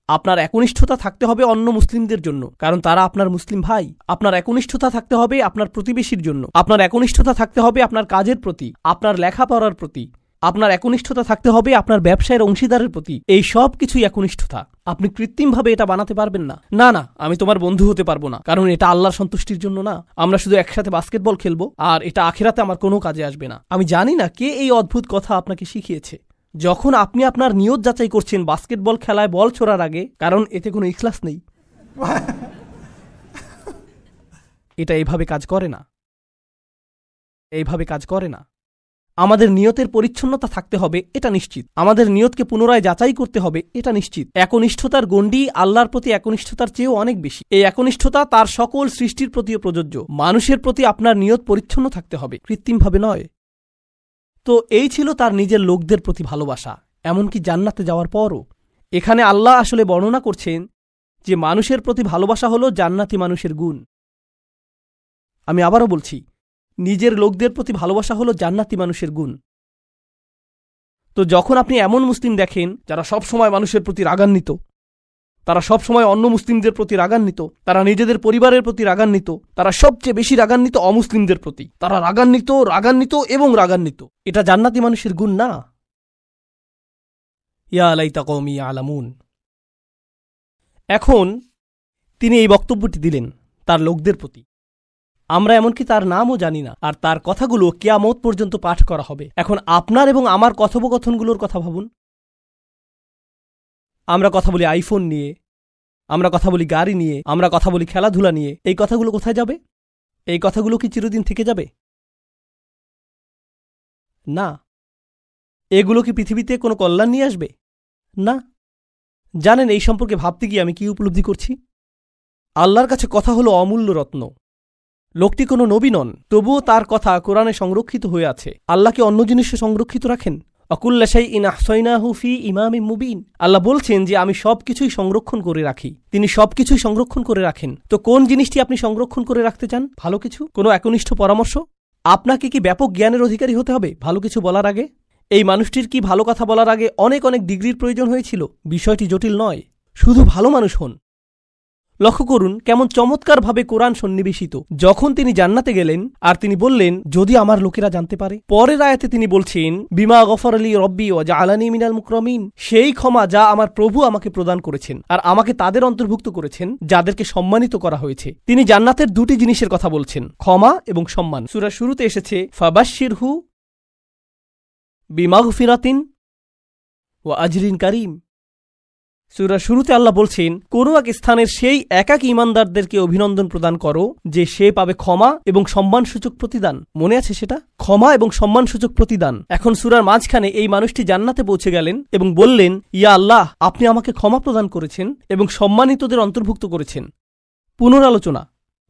আপনার একনিষ্ঠতা থাকতে হবে অন্য মুসলিমদের জন্য, কারণ তারা আপনার মুসলিম ভাই। আপনার একনিষ্ঠতা থাকতে হবে আপনার প্রতিবেশীর জন্য, আপনার একনিষ্ঠতা থাকতে হবে আপনার কাজের প্রতি, আপনার লেখাপড়ার প্রতি, আপনার একনিষ্ঠতা থাকতে হবে আপনার ব্যবসায়ের অংশীদারের প্রতি। এই সব কিছুই একনিষ্ঠতা। আপনি কৃত্রিমভাবে এটা বানাতে পারবেন না। না, আমি তোমার বন্ধু হতে পারবো না, কারণ এটা আল্লাহর সন্তুষ্টির জন্য না। আমরা শুধু একসাথে বাস্কেটবল খেলবো, আর এটা আখিরাতে আমার কোনো কাজে আসবে না। আমি জানি না কে এই অদ্ভুত কথা আপনাকে শিখিয়েছে। যখন আপনি আপনার নিয়ত যাচাই করছেন বাস্কেটবল খেলায় বল ছোড়ার আগে, কারণ এতে কোনো ইখলাস নেই, এটা এইভাবে কাজ করে না। আমাদের নিয়তের পরিচ্ছন্নতা থাকতে হবে, এটা নিশ্চিত। আমাদের নিয়তকে পুনরায় যাচাই করতে হবে, এটা নিশ্চিত। একনিষ্ঠতার গণ্ডি আল্লাহর প্রতি একনিষ্ঠতার চেয়েও অনেক বেশি। এই একনিষ্ঠতা তার সকল সৃষ্টির প্রতিও প্রযোজ্য। মানুষের প্রতি আপনার নিয়ত পরিচ্ছন্ন থাকতে হবে, কৃত্রিমভাবে নয়। তো এই ছিল তার নিজের লোকদের প্রতি ভালোবাসা, এমনকি জান্নাতে যাওয়ার পরও। এখানে আল্লাহ আসলে বর্ণনা করছেন যে মানুষের প্রতি ভালোবাসা হলো জান্নাতি মানুষের গুণ। আমি আবারও বলছি, নিজের লোকদের প্রতি ভালোবাসা হলো জান্নাতি মানুষের গুণ। তো যখন আপনি এমন মুসলিম দেখেন যারা সব সময় মানুষের প্রতি রাগান্বিত, তারা সব সময় অন্য মুসলিমদের প্রতি রাগান্বিত, তারা নিজেদের পরিবারের প্রতি রাগান্বিত, তারা সবচেয়ে বেশি রাগান্বিত অমুসলিমদের প্রতি, তারা রাগান্বিত, এটা জান্নাতি মানুষের গুণ না। ইয়া লাইতা কওমি ইয়ালামুন। এখন তিনি এই বক্তব্যটি দিলেন তার লোকদের প্রতি। আমরা এমনকি তার নামও জানি না, আর তার কথাগুলো কিয়ামত পর্যন্ত পাঠ করা হবে। এখন আপনার এবং আমার কথোপকথনগুলোর কথা ভাবুন। আমরা কথা বলি আইফোন নিয়ে, আমরা কথা বলি গাড়ি নিয়ে, আমরা কথা বলি খেলাধুলা নিয়ে। এই কথাগুলো কোথায় যাবে? এই কথাগুলো কি চিরদিন থেকে যাবে? না। এগুলো কি পৃথিবীতে কোনো কল্যাণ নিয়ে আসবে? না। জানেন এই সম্পর্কে ভাবতে গিয়ে আমি কি উপলব্ধি করছি? আল্লাহর কাছে কথা হলো অমূল্য রত্ন। লোকটি কোনো নবী নন, তবুও তার কথা কোরআনে সংরক্ষিত হয়ে আছে। আল্লাহ কি অন্য জিনিসে সংরক্ষিত রাখেন? অকুল্লা শাইইন আহসাইনাহু ফি ইমামিম মুবিন। আল্লাহ বলছেন যে আমি সবকিছুই সংরক্ষণ করে রাখি। তিনি সবকিছুই সংরক্ষণ করে রাখেন। তো কোন জিনিসটি আপনি সংরক্ষণ করে রাখতে চান? ভালো কিছু? কোনো একনিষ্ঠ পরামর্শ? আপনাকে কি ব্যাপক জ্ঞানের অধিকারী হতে হবে ভালো কিছু বলার আগে? এই মানুষটির কি ভালো কথা বলার আগে অনেক ডিগ্রির প্রয়োজন হয়েছিল? বিষয়টি জটিল নয়, শুধু ভালো মানুষ হন। লক্ষ্য করুন কেমন চমৎকারভাবে কোরআন সন্নিবেশিত। যখন তিনি জান্নাতে গেলেন আর তিনি বললেন যদি আমার লোকেরা জানতে পারে, পরের আয়াতে তিনি বলছেন বিমা গফরলি রব্বি ওয়া জাআলানি মিনাল মুকরামিন, সেই ক্ষমা যা আমার প্রভু আমাকে প্রদান করেছেন আর আমাকে তাদের অন্তর্ভুক্ত করেছেন যাদেরকে সম্মানিত করা হয়েছে। তিনি জান্নাতের দুটি জিনিসের কথা বলছেন, ক্ষমা এবং সম্মান। সূরার শুরুতে এসেছে ফাবাশশিরহু বিমাগফিরাতিন ওয়া আজরিন কারীম। সূরার শুরুতে আল্লাহ বলছেন কোন এক স্থানের সেই একাকী ঈমানদারদেরকে অভিনন্দন প্রদান করো যে সে পাবে ক্ষমা এবং সম্মানসূচক প্রতিদান। মনে আছে সেটা? ক্ষমা এবং সম্মানসূচক প্রতিদান। এখন সূরার মাঝখানে এই মানুষটি জান্নাতে পৌঁছে গেলেন এবং বললেন ইয়া আল্লাহ, আপনি আমাকে ক্ষমা প্রদান করেছেন এবং সম্মানিতদের অন্তর্ভুক্ত করেছেন। পুনরালোচনা,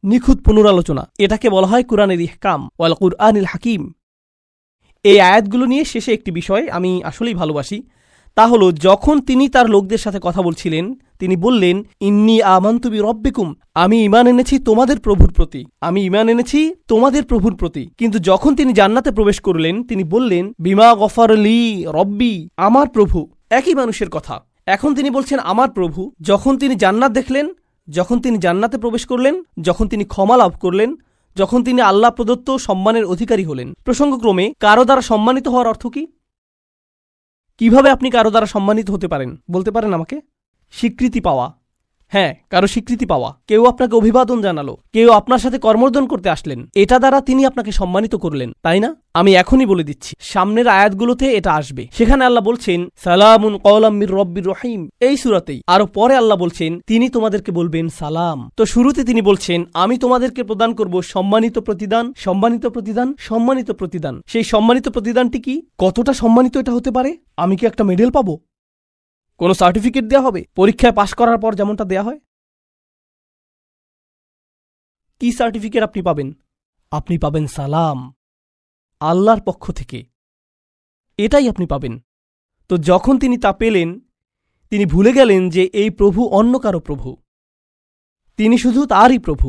নিখুঁত পুনরালোচনা, এটাকে বলা হয় কুরআনের ইহকাম ওয়াল কুরআনিল হাকিম। এই আয়াতগুলো নিয়ে শেষে একটি বিষয় আমি আসলেই ভালোবাসি, তা হলো যখন তিনি তার লোকদের সাথে কথা বলছিলেন তিনি বললেন ইন্নী আমানতু বিরব্বিকুম, আমি ঈমান এনেছি তোমাদের প্রভুর প্রতি, আমি ঈমান এনেছি তোমাদের প্রভুর প্রতি। কিন্তু যখন তিনি জান্নাতে প্রবেশ করলেন তিনি বললেন বিমা গফরলি রব্বি, আমার প্রভু। একই মানুষের কথা। এখন তিনি বলছেন আমার প্রভু। যখন তিনি জান্নাত দেখলেন, যখন তিনি জান্নাতে প্রবেশ করলেন, যখন তিনি ক্ষমা লাভ করলেন, যখন তিনি আল্লাহ প্রদত্ত সম্মানের অধিকারী হলেন। প্রসঙ্গক্রমে কারো দ্বারা সম্মানিত হওয়ার অর্থ কি? কিভাবে আপনি কারো দ্বারা সম্মানিত হতে পারেন বলতে পারেন আমাকে? স্বীকৃতি পাওয়া। হ্যাঁ, কারো স্বীকৃতি পাওয়া। কেউ আপনাকে অভিবাদন জানালো, কেউ আপনার সাথে কর্মর্দন করতে আসলেন, এটা দ্বারা তিনি আপনাকে সম্মানিত করলেন, তাই না? আমি এখনই বলে দিচ্ছি, সামনের আয়াতগুলোতে এটা আসবে। সেখানে আল্লাহ বলছেন সালামুন কওলাম মির রব্বির রহিম, এই সূরাতেই। আরো পরে আল্লাহ বলছেন তিনি তোমাদেরকে বলবেন সালাম। তো শুরুতে তিনি বলছেন আমি তোমাদেরকে প্রদান করব সম্মানিত প্রতিদান, সম্মানিত প্রতিদান, সম্মানিত প্রতিদান। সেই সম্মানিত প্রতিদানটি কি? কতটা সম্মানিত এটা হতে পারে? আমি কি একটা মেডেল পাবো? কোনো সার্টিফিকেট দেওয়া হবে পরীক্ষায় পাশ করার পর যেমনটা দেয়া হয়? কি সার্টিফিকেট আপনি পাবেন? আপনি পাবেন সালাম। আল্লাহর পক্ষ থেকে, এটাই আপনি পাবেন। তো যখন তিনি তা পেলেন, তিনি ভুলে গেলেন যে এই প্রভু অন্য কারো প্রভু, তিনি শুধু তারই প্রভু।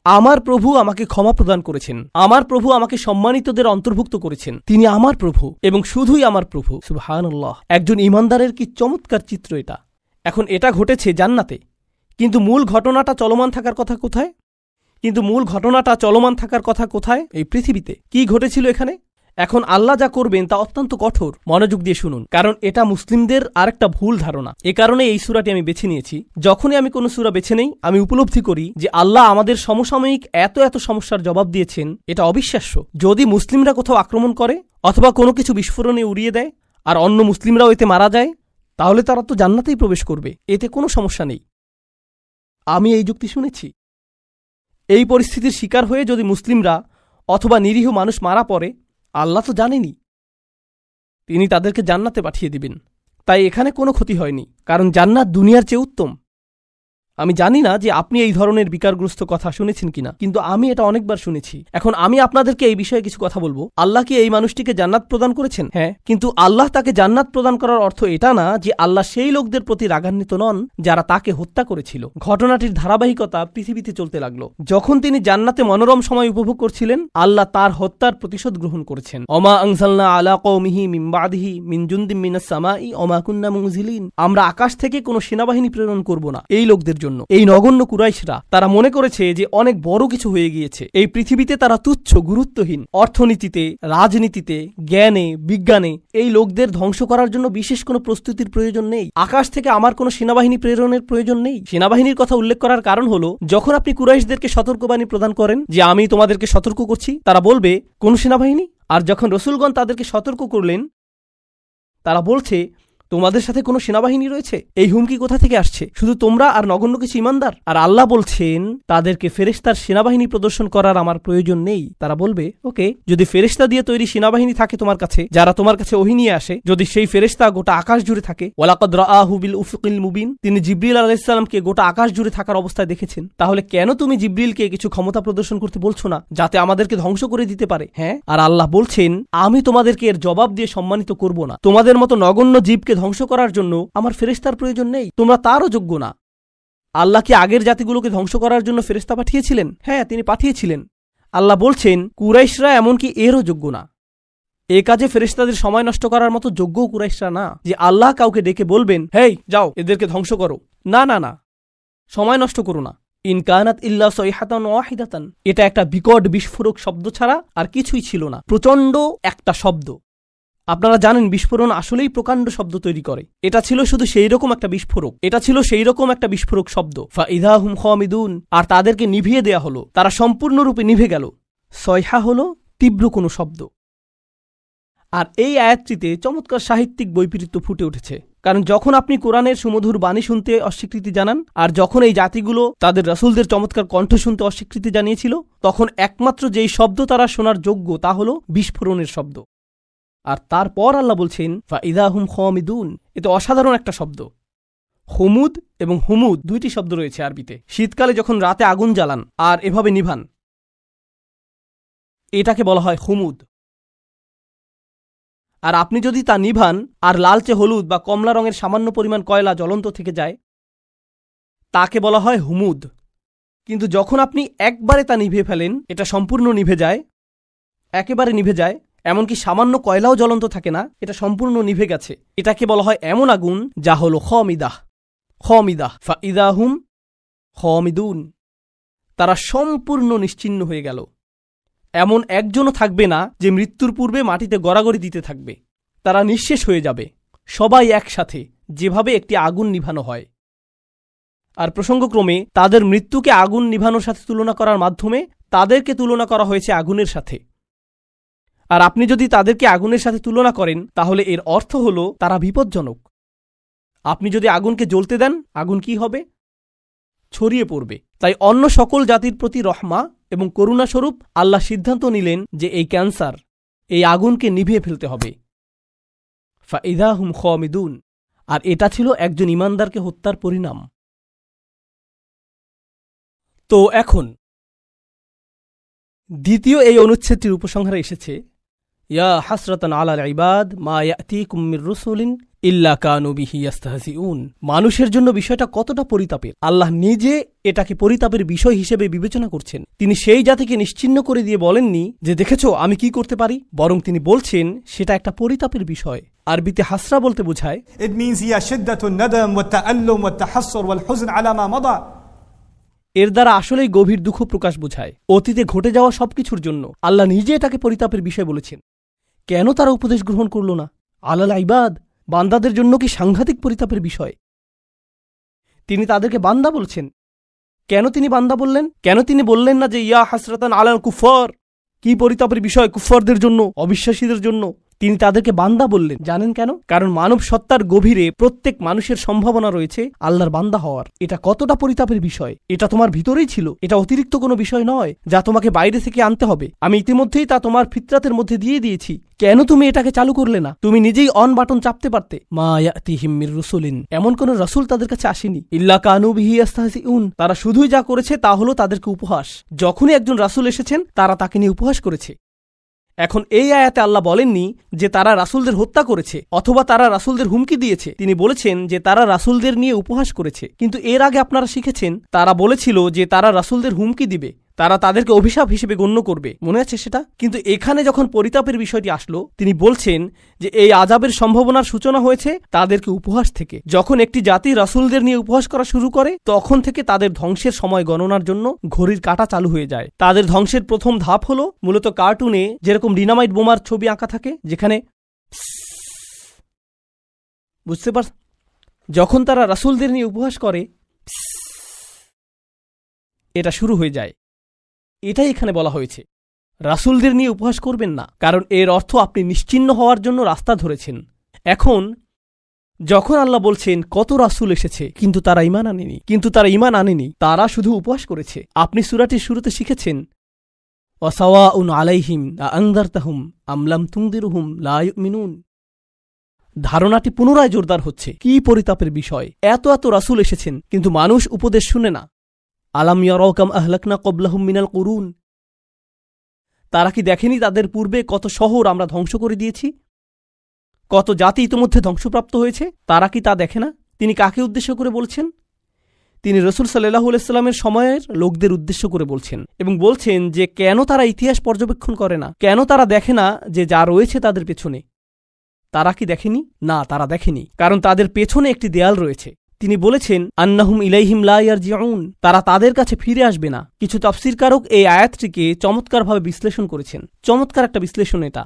আমার প্রভু আমাকে ক্ষমা প্রদান করেছেন, আমার প্রভু আমাকে সম্মানিতদের অন্তর্ভুক্ত করেছেন, তিনি আমার প্রভু এবং শুধুই আমার প্রভু। সুবহানাল্লাহ! একজন ঈমানদারের কি চমৎকার চিত্র এটা। এখন এটা ঘটেছে জান্নাতে, কিন্তু মূল ঘটনাটা চলমান থাকার কথা কোথায়? এই পৃথিবীতে। কি ঘটেছিল এখানে? এখন আল্লাহ যা করবেন তা অত্যন্ত কঠোর। মনোযোগ দিয়ে শুনুন, কারণ এটা মুসলিমদের আরেকটা ভুল ধারণা। এ কারণে এই সূরাটি আমি বেছে নিয়েছি। যখনই আমি কোনো সূরা বেছে নেই, আমি উপলব্ধি করি যে আল্লাহ আমাদের সমসাময়িক এত সমস্যার জবাব দিয়েছেন, এটা অবিশ্বাস্য। যদি মুসলিমরা কোথাও আক্রমণ করে অথবা কোনো কিছু বিস্ফোরণে উড়িয়ে দেয় আর অন্য মুসলিমরাও এতে মারা যায়, তাহলে তারা তো জান্নাতেই প্রবেশ করবে, এতে কোনো সমস্যা নেই। আমি এই যুক্তি শুনেছি। এই পরিস্থিতির শিকার হয়ে যদি মুসলিমরা অথবা নিরীহ মানুষ মারা পড়ে, আল্লাহ তো জানেনই, তিনি তাদেরকে জান্নাতে পাঠিয়ে দিবেন। তাই এখানে কোনো ক্ষতি হয়নি, কারণ জান্নাত দুনিয়ার চেয়ে উত্তম। আমি জানি না যে আপনি এই ধরনের বিকারগ্রস্ত কথা শুনেছেন কিনা, কিন্তু আমি এটা অনেকবার শুনেছি। এখন আমি আপনাদেরকে এই বিষয়ে কিছু কথা বলবো। আল্লাহ কি এই মানুষটিকে জান্নাত প্রদান করেছেন? হ্যাঁ, কিন্তু আল্লাহ তাকে জান্নাত প্রদান করার অর্থ এটা না যে আল্লাহ সেই লোকদের প্রতি রাগান্বিত নন যারা তাকে হত্যা করেছিল। ঘটনাটির ধারাবাহিকতা পৃথিবীতে চলতে লাগলো। যখন তিনি জান্নাতে মনোরম সময় উপভোগ করছিলেন, আল্লাহ তার হত্যার প্রতিশোধ গ্রহণ করেছেন। অমা আনজালনা আলা কওমিহি মিন বাদিহি মিন জুনদিম মিনাস সামাই ওমা কুন্না মুনজিলিন। আমরা আকাশ থেকে কোনো সেনাবাহিনী প্রেরণ করব না এই লোকদের জন্য। এই নগণ্য কুরাইশরা, তারা মনে করেছে যে অনেক বড় কিছু হয়ে গিয়েছে। এই পৃথিবীতে তারা তুচ্ছ, গুরুত্বহীন। অর্থনীতিতে, রাজনীতিতে, জ্ঞানে, বিজ্ঞানে এই লোকদের ধ্বংস করার জন্য বিশেষ কোনো প্রস্তুতির প্রয়োজন নেই। আকাশ থেকে আমার কোনো সেনাবাহিনী প্রেরণের প্রয়োজন নেই। সেনাবাহিনীর কথা উল্লেখ করার কারণ হলো, যখন আপনি কুরাইশদেরকে সতর্কবাণী প্রদান করেন যে আমি তোমাদেরকে সতর্ক করছি, তারা বলবে কোন সেনাবাহিনী? আর যখন রসুলগণ তাদেরকে সতর্ক করলেন, তারা বলছে তোমাদের সাথে কোনো সেনাবাহিনী রয়েছে। এই হুমকি কোথা থেকে আসছে? শুধু তোমরা আর নগণ্য কিছু ঈমানদার? আর আল্লাহ বলছেন তাদেরকে ফেরেশতার সেনাবাহিনী প্রদর্শন করার আমার প্রয়োজন নেই। তারা বলবে, ওকে, যদি ফেরেশতা দিয়ে তৈরি সেনাবাহিনী থাকে তোমার কাছে, যারা তোমার কাছে ওহী নিয়ে আসে, যদি সেই ফেরেশতা গোটা আকাশ জুড়ে থাকে, ওয়ালাকাদ রাআহু বিল উফুকিল মুবিন, তিনি জিবরিল আলাইহিস সালামকে গোটা আকাশ জুড়ে থাকার অবস্থায় দেখেছেন, তাহলে কেন তুমি জিবরিলকে কিছু ক্ষমতা প্রদর্শন করতে বলছো না, যাতে আমাদেরকে ধ্বংস করে দিতে পারে? হ্যাঁ, আর আল্লাহ বলছেন আমি তোমাদেরকে এর জবাব দিয়ে সম্মানিত করব না। তোমাদের মতো নগণ্য জীবকে ধ্বংস করার জন্য আমার ফেরেশতার প্রয়োজন নেই, তোমরা তারও যোগ্য না। আল্লাহ কি আগের জাতিগুলোকে ধ্বংস করার জন্য ফেরেশতা পাঠিয়েছিলেন? হ্যাঁ, তিনি পাঠিয়েছিলেন। আল্লাহ বলছেন কুরাইশরা এমনকি এরও যোগ্য না। এ কাজে ফেরেশতাদের সময় নষ্ট করার মতো যোগ্য কুরাইশরা না যে আল্লাহ কাউকে ডেকে বলবেন, হেই যাও এদেরকে ধ্বংস করো। না না না, সময় নষ্ট করো না। ইন কানাত ইল্লা সাইহাতান ওয়াহিদাতান, এটা একটা বিকট বিস্ফোরক শব্দ ছাড়া আর কিছুই ছিল না। প্রচণ্ড একটা শব্দ। আপনারা জানেন বিস্ফোরণ আসলেই প্রকাণ্ড শব্দ তৈরি করে। এটা ছিল শুধু সেই রকম একটা বিস্ফোরক, শব্দ। ফাইদা হুম খামিদুন, আর তাদেরকে নিভিয়ে দেয়া হলো, তারা সম্পূর্ণরূপে নিভে গেল। সয়হা হলো তীব্র কোনো শব্দ। আর এই আয়াতটিতে চমৎকার সাহিত্যিক বৈপরীত্য ফুটে উঠেছে। কারণ যখন আপনি কোরআনের সুমধুর বাণী শুনতে অস্বীকৃতি জানান, আর যখন এই জাতিগুলো তাদের রাসূলদের চমৎকার কণ্ঠ শুনতে অস্বীকৃতি জানিয়েছিল, তখন একমাত্র যেই শব্দ তারা শোনার যোগ্য তা হলো বিস্ফোরণের শব্দ। আর তারপর আল্লাহ বলছেন ফাইদা হুম খামিদুন, এতে অসাধারণ একটা শব্দ। হুমুদ এবং হুমুদ দুইটি শব্দ রয়েছে আরবিতে। শীতকালে যখন রাতে আগুন জ্বালান আর এভাবে নিভান, এটাকে বলা হয় হুমুদ। আর আপনি যদি তা নিভান আর লালচে হলুদ বা কমলা রঙের সামান্য পরিমাণ কয়লা জ্বলন্ত থেকে যায়, তাকে বলা হয় হুমুদ। কিন্তু যখন আপনি একবারে তা নিভিয়ে ফেলেন, এটা সম্পূর্ণ নিভে যায়, একেবারে নিভে যায়, এমনকি সামান্য কয়লাও জ্বলন্ত থাকে না, এটা সম্পূর্ণ নিভে গেছে, এটাকে বলা হয় এমন আগুন যা হল খামিদাহ। ফাইদা হুম খামিদুন, তারা সম্পূর্ণ নিশ্চিহ্ন হয়ে গেল। এমন একজনও থাকবে না যে মৃত্যুর পূর্বে মাটিতে গড়াগড়ি দিতে থাকবে। তারা নিঃশেষ হয়ে যাবে, সবাই একসাথে, যেভাবে একটি আগুন নিভানো হয়। আর প্রসঙ্গক্রমে তাদের মৃত্যুকে আগুন নিভানোর সাথে তুলনা করার মাধ্যমে তাদেরকে তুলনা করা হয়েছে আগুনের সাথে। আর আপনি যদি তাদেরকে আগুনের সাথে তুলনা করেন, তাহলে এর অর্থ হল তারা বিপজ্জনক। আপনি যদি আগুনকে জ্বলতে দেন, আগুন কি হবে? ছড়িয়ে পড়বে। তাই অন্য সকল জাতির প্রতি রহমা এবং করুণাস্বরূপ আল্লাহ সিদ্ধান্ত নিলেন যে এই ক্যান্সার, এই আগুনকে নিভিয়ে ফেলতে হবে। ফাইদা হুম খামিদুন, আর এটা ছিল একজন ঈমানদারকে হত্যার পরিণাম। তো এখন দ্বিতীয় এই অনুচ্ছেদটির উপসংহারে এসেছে ইয়া হাসরাতান আলাল ইবাদ মা ইয়াতিকুম মির রাসূলিন ইল্লা কানু বিহি ইস্তাহজিউন। মানুষের জন্য বিষয়টা কতটা পরিতাপের, আল্লাহ নিজে এটাকে পরিতাপের বিষয় হিসেবে বিবেচনা করছেন। তিনি সেই জাতিকে নিশ্চিহ্ন করে দিয়ে বলেননি যে দেখেছো আমি কি করতে পারি, বরং তিনি বলছেন সেটা একটা পরিতাপের বিষয়। আরবিতে হাসরা বলতে বোঝায় It means هي شدة الندم والتألم والتحسر والحزن على ما مضى. এর দ্বারা আসলেই গভীর দুঃখ প্রকাশ বোঝায় অতীতে ঘটে যাওয়া সবকিছুর জন্য। আল্লাহ নিজে এটাকে পরিতাপের বিষয় বলেছেন। কেন তারা উপদেশ গ্রহণ করল না? আলাল ইবাদ, বান্দাদের জন্য কি সাংঘাতিক পরিতাপের বিষয়। তিনি তাদেরকে বান্দা বলছেন। কেন তিনি বান্দা বললেন? কেন তিনি বললেন না যে ইয়া হাসরাতান আলাল কুফার? কি পরিতাপের বিষয় কুফারদের জন্য, অবিশ্বাসীদের জন্য। তিনি তাদেরকে বান্দা বললেন। জানেন কেন? কারণ মানব সত্তার গভীরে প্রত্যেক মানুষের সম্ভাবনা রয়েছে আল্লাহর বান্দা হওয়ার। এটা কতটা পরিতাপের বিষয়। এটা তোমার ভিতরেই ছিল, এটা অতিরিক্ত কোনো বিষয় নয় যা তোমাকে বাইরে থেকে আনতে হবে। আমি ইতিমধ্যেই তা তোমার ফিতরাতের মধ্যে দিয়ে দিয়েছি। কেন তুমি এটাকে চালু করলে না? তুমি নিজেই অন বাটন চাপতে পারতে। মা ইয়াতিহিম মির রাসূলিন, এমন কোন রাসূল তাদের কাছে আসেনি। ইল্লা কানু বিহি ইস্তাহজিউন, তারা শুধুই যা করেছে তা হলো তাদেরকে উপহাস। যখনই একজন রাসূল এসেছেন তারা তাকে নিয়ে উপহাস করেছে। এখন এই আয়াতে আল্লাহ বলেননি যে তারা রাসূলদের হত্যা করেছে অথবা তারা রাসূলদের হুমকি দিয়েছে। তিনি বলেছেন যে তারা রাসূলদের নিয়ে উপহাস করেছে। কিন্তু এর আগে আপনারা শিখেছেন তারা বলেছিল যে তারা রাসূলদের হুমকি দিবে, তারা তাদেরকে অভিশাপ হিসেবে গণ্য করবে। মনে আছে সেটা? কিন্তু এখানে যখন পরিতাপের বিষয়টি আসলো, তিনি বলছেন যে এই আযাবের সম্ভাবনার সূচনা হয়েছে তাদেরকে উপহাস থেকে। যখন একটি জাতি রাসূলদের নিয়ে উপহাস করা শুরু করে তখন থেকে তাদের ধ্বংসের সময় গণনার জন্য ঘড়ির কাঁটা চালু হয়ে যায়। তাদের ধ্বংসের প্রথম ধাপ হলো মূলত কার্টুনে যেরকম ডিনামাইট বোমার ছবি আঁকা থাকে, যেখানে বুঝতে পার, যখন তারা রাসূলদের নিয়ে উপহাস করে এটা শুরু হয়ে যায়। এটাই এখানে বলা হয়েছে রাসূলদের নিয়ে উপহাস করবেন না, কারণ এর অর্থ আপনি নিশ্চিহ্ন হওয়ার জন্য রাস্তা ধরেছেন। এখন যখন আল্লাহ বলছেন কত রাসূল এসেছে কিন্তু তারা ঈমান আনেনি, তারা শুধু উপহাস করেছে। আপনি সূরাটির শুরুতে শিখেছেন ওয়াসাওয়াউন আলাইহিম আনযারতাহুম আম লাম তুনদিরহুম লা ইউমিনুন। ধারণাটি পুনরায় জোরদার হচ্ছে। কি পরিতাপের বিষয়, এত এত রাসূল এসেছেন কিন্তু মানুষ উপদেশ শুনে না। আলাম ইয়ারাউ কাম আহলাকনা ক্বাবলাহুম মিনাল কুরুন, তারা কি দেখেনি তাদের পূর্বে কত শহর আমরা ধ্বংস করে দিয়েছি, কত জাতি ইতিমধ্যে ধ্বংসপ্রাপ্ত হয়েছে। তারা কি তা দেখে না? তিনি কাকে উদ্দেশ্য করে বলছেন? তিনি রাসূল সাল্লাল্লাহু আলাইহি ওয়াসাল্লামের সময়ের লোকদের উদ্দেশ্য করে বলছেন এবং বলছেন যে কেন তারা ইতিহাস পর্যবেক্ষণ করে না, কেন তারা দেখে না যে যা রয়েছে তাদের পেছনে। তারা কি দেখেনি? না, তারা দেখেনি, কারণ তাদের পেছনে একটি দেয়াল রয়েছে। তিনি বলেছেন আন্নাহুম ইলাইহিম লা ইয়ারজিউন, তারা তাদের কাছে ফিরে আসবে না। কিছু তাফসীরকারক এই আয়াতটিকে চমৎকারভাবে বিশ্লেষণ করেছেন। চমৎকার একটা বিশ্লেষণ এটা।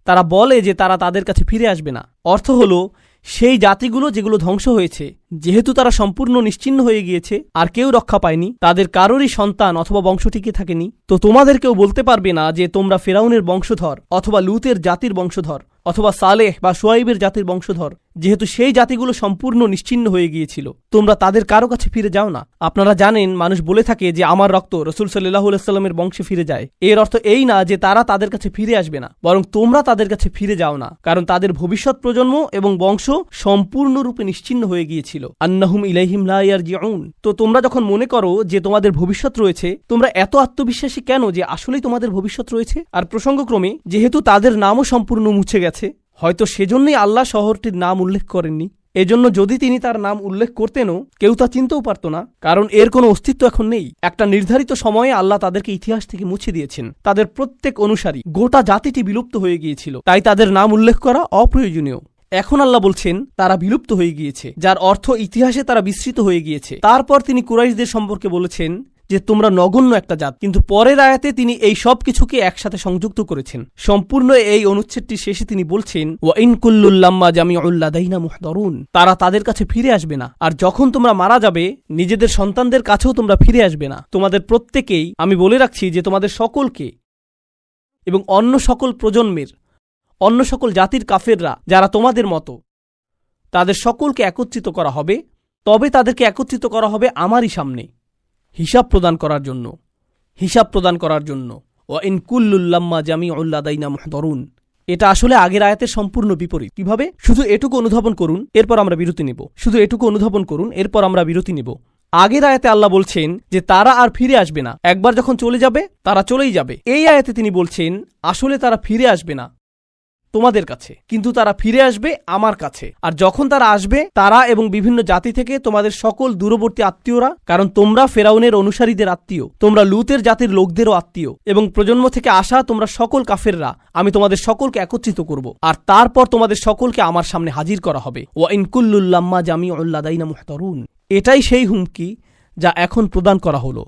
তারা বলে যে তারা তাদের কাছে ফিরে আসবে না। অর্থ হলো সেই জাতিগুলো যেগুলো ধ্বংস হয়েছে, যেহেতু তারা সম্পূর্ণ নিশ্চিহ্ন হয়ে গিয়েছে আর কেউ রক্ষা পায়নি, তাদের কারোরই সন্তান অথবা বংশ টিকে থাকেনি, তো তোমাদেরকেও বলতে পারবে না যে তোমরা ফেরাউনের বংশধর অথবা লুতের জাতির বংশধর অথবা সালেহ বা শুআইবের জাতির বংশধর। যেহেতু সেই জাতিগুলো সম্পূর্ণ নিশ্চিহ্ন হয়ে গিয়েছিল, তোমরা তাদের কারো কাছে ফিরে যাও না। আপনারা জানেন মানুষ বলে থাকে যে আমার রক্ত রাসূল সাল্লাল্লাহু আলাইহি ওয়াসাল্লামের বংশে ফিরে যায়। এর অর্থ এই না যে তারা তাদের কাছে ফিরে আসবে না, বরং তোমরা তাদের কাছে ফিরে যাও না, কারণ তাদের ভবিষ্যৎ প্রজন্ম এবং বংশ সম্পূর্ণরূপে নিশ্চিহ্ন হয়ে গিয়েছিল। আন্নাহুম ইলাইহিম লা ইয়ারজিউন। তো তোমরা যখন মনে করো যে তোমাদের ভবিষ্যৎ রয়েছে, তোমরা এত আত্মবিশ্বাসী কেন যে আসলেই তোমাদের ভবিষ্যৎ রয়েছে? আর প্রসঙ্গক্রমে যেহেতু তাদের নামও সম্পূর্ণ মুছে গেছে, হয়তো সেজন্যই আল্লাহ শহরটির নাম উল্লেখ করেননি। এজন্য যদি তিনি তার নাম উল্লেখ করতেনও কেউ তা চিনতেও পারত না, কারণ এর কোনো অস্তিত্ব এখন নেই। একটা নির্ধারিত সময়ে আল্লাহ তাদেরকে ইতিহাস থেকে মুছে দিয়েছেন। তাদের প্রত্যেক অনুসারী, গোটা জাতিটি বিলুপ্ত হয়ে গিয়েছিল, তাই তাদের নাম উল্লেখ করা অপ্রয়োজনীয়। এখন আল্লাহ বলছেন তারা বিলুপ্ত হয়ে গিয়েছে, যার অর্থ ইতিহাসে তারা বিস্মৃত হয়ে গিয়েছে। তারপর তিনি কুরাইশদের সম্পর্কে বলেছেন যে তোমরা নগণ্য একটা জাত, কিন্তু পরের আয়াতে তিনি এই সব কিছুকে একসাথে সংযুক্ত করেছেন। সম্পূর্ণ এই অনুচ্ছেদটি শেষে তিনি বলছেন ওয়া ইন কুল্লুল লাম্মা জামিউল লাদাইনা মুহদারুন, তারা তাদের কাছে ফিরে আসবে না। আর যখন তোমরা মারা যাবে নিজেদের সন্তানদের কাছেও তোমরা ফিরে আসবে না। তোমাদের প্রত্যেকেই, আমি বলে রাখছি যে তোমাদের সকলকে এবং অন্য সকল প্রজন্মের, অন্য সকল জাতির কাফেররা যারা তোমাদের মতো, তাদের সকলকে একত্রিত করা হবে। তবে তাদেরকে একত্রিত করা হবে আমারই সামনে হিসাব প্রদান করার জন্য। ওয়া ইন কুল্লুল লাম্মা জামিউল লাদাইনা মুহদারুন, এটা আসলে আগের আয়াতের সম্পূর্ণ বিপরীত। কিভাবে? শুধু এটুকু অনুধাবন করুন, এরপর আমরা বিরতি নেব। আগের আয়াতে আল্লাহ বলছেন যে তারা আর ফিরে আসবে না, একবার যখন চলে যাবে তারা চলেই যাবে। এই আয়াতে তিনি বলছেন আসলে তারা ফিরে আসবে না তোমাদের কাছে, কিন্তু তারা ফিরে আসবে আমার কাছে। আর যখন তারা আসবে, তারা এবং বিভিন্ন জাতি থেকে তোমাদের সকল দূরবর্তী আত্মীয়রা, কারণ তোমরা ফেরাউনের অনুসারীদের আত্মীয়, তোমরা লুতের জাতির লোকদেরও আত্মীয়, এবং প্রজন্ম থেকে আসা তোমরা সকল কাফেররা, আমি তোমাদের সকলকে একত্রিত করব, আর তারপর তোমাদের সকলকে আমার সামনে হাজির করা হবে। ওয়া ইন কুল্লুল লাম্মা জামিউল লাদাইনা মুহতারুন। এটাই সেই হুমকি যা এখন প্রদান করা হলো।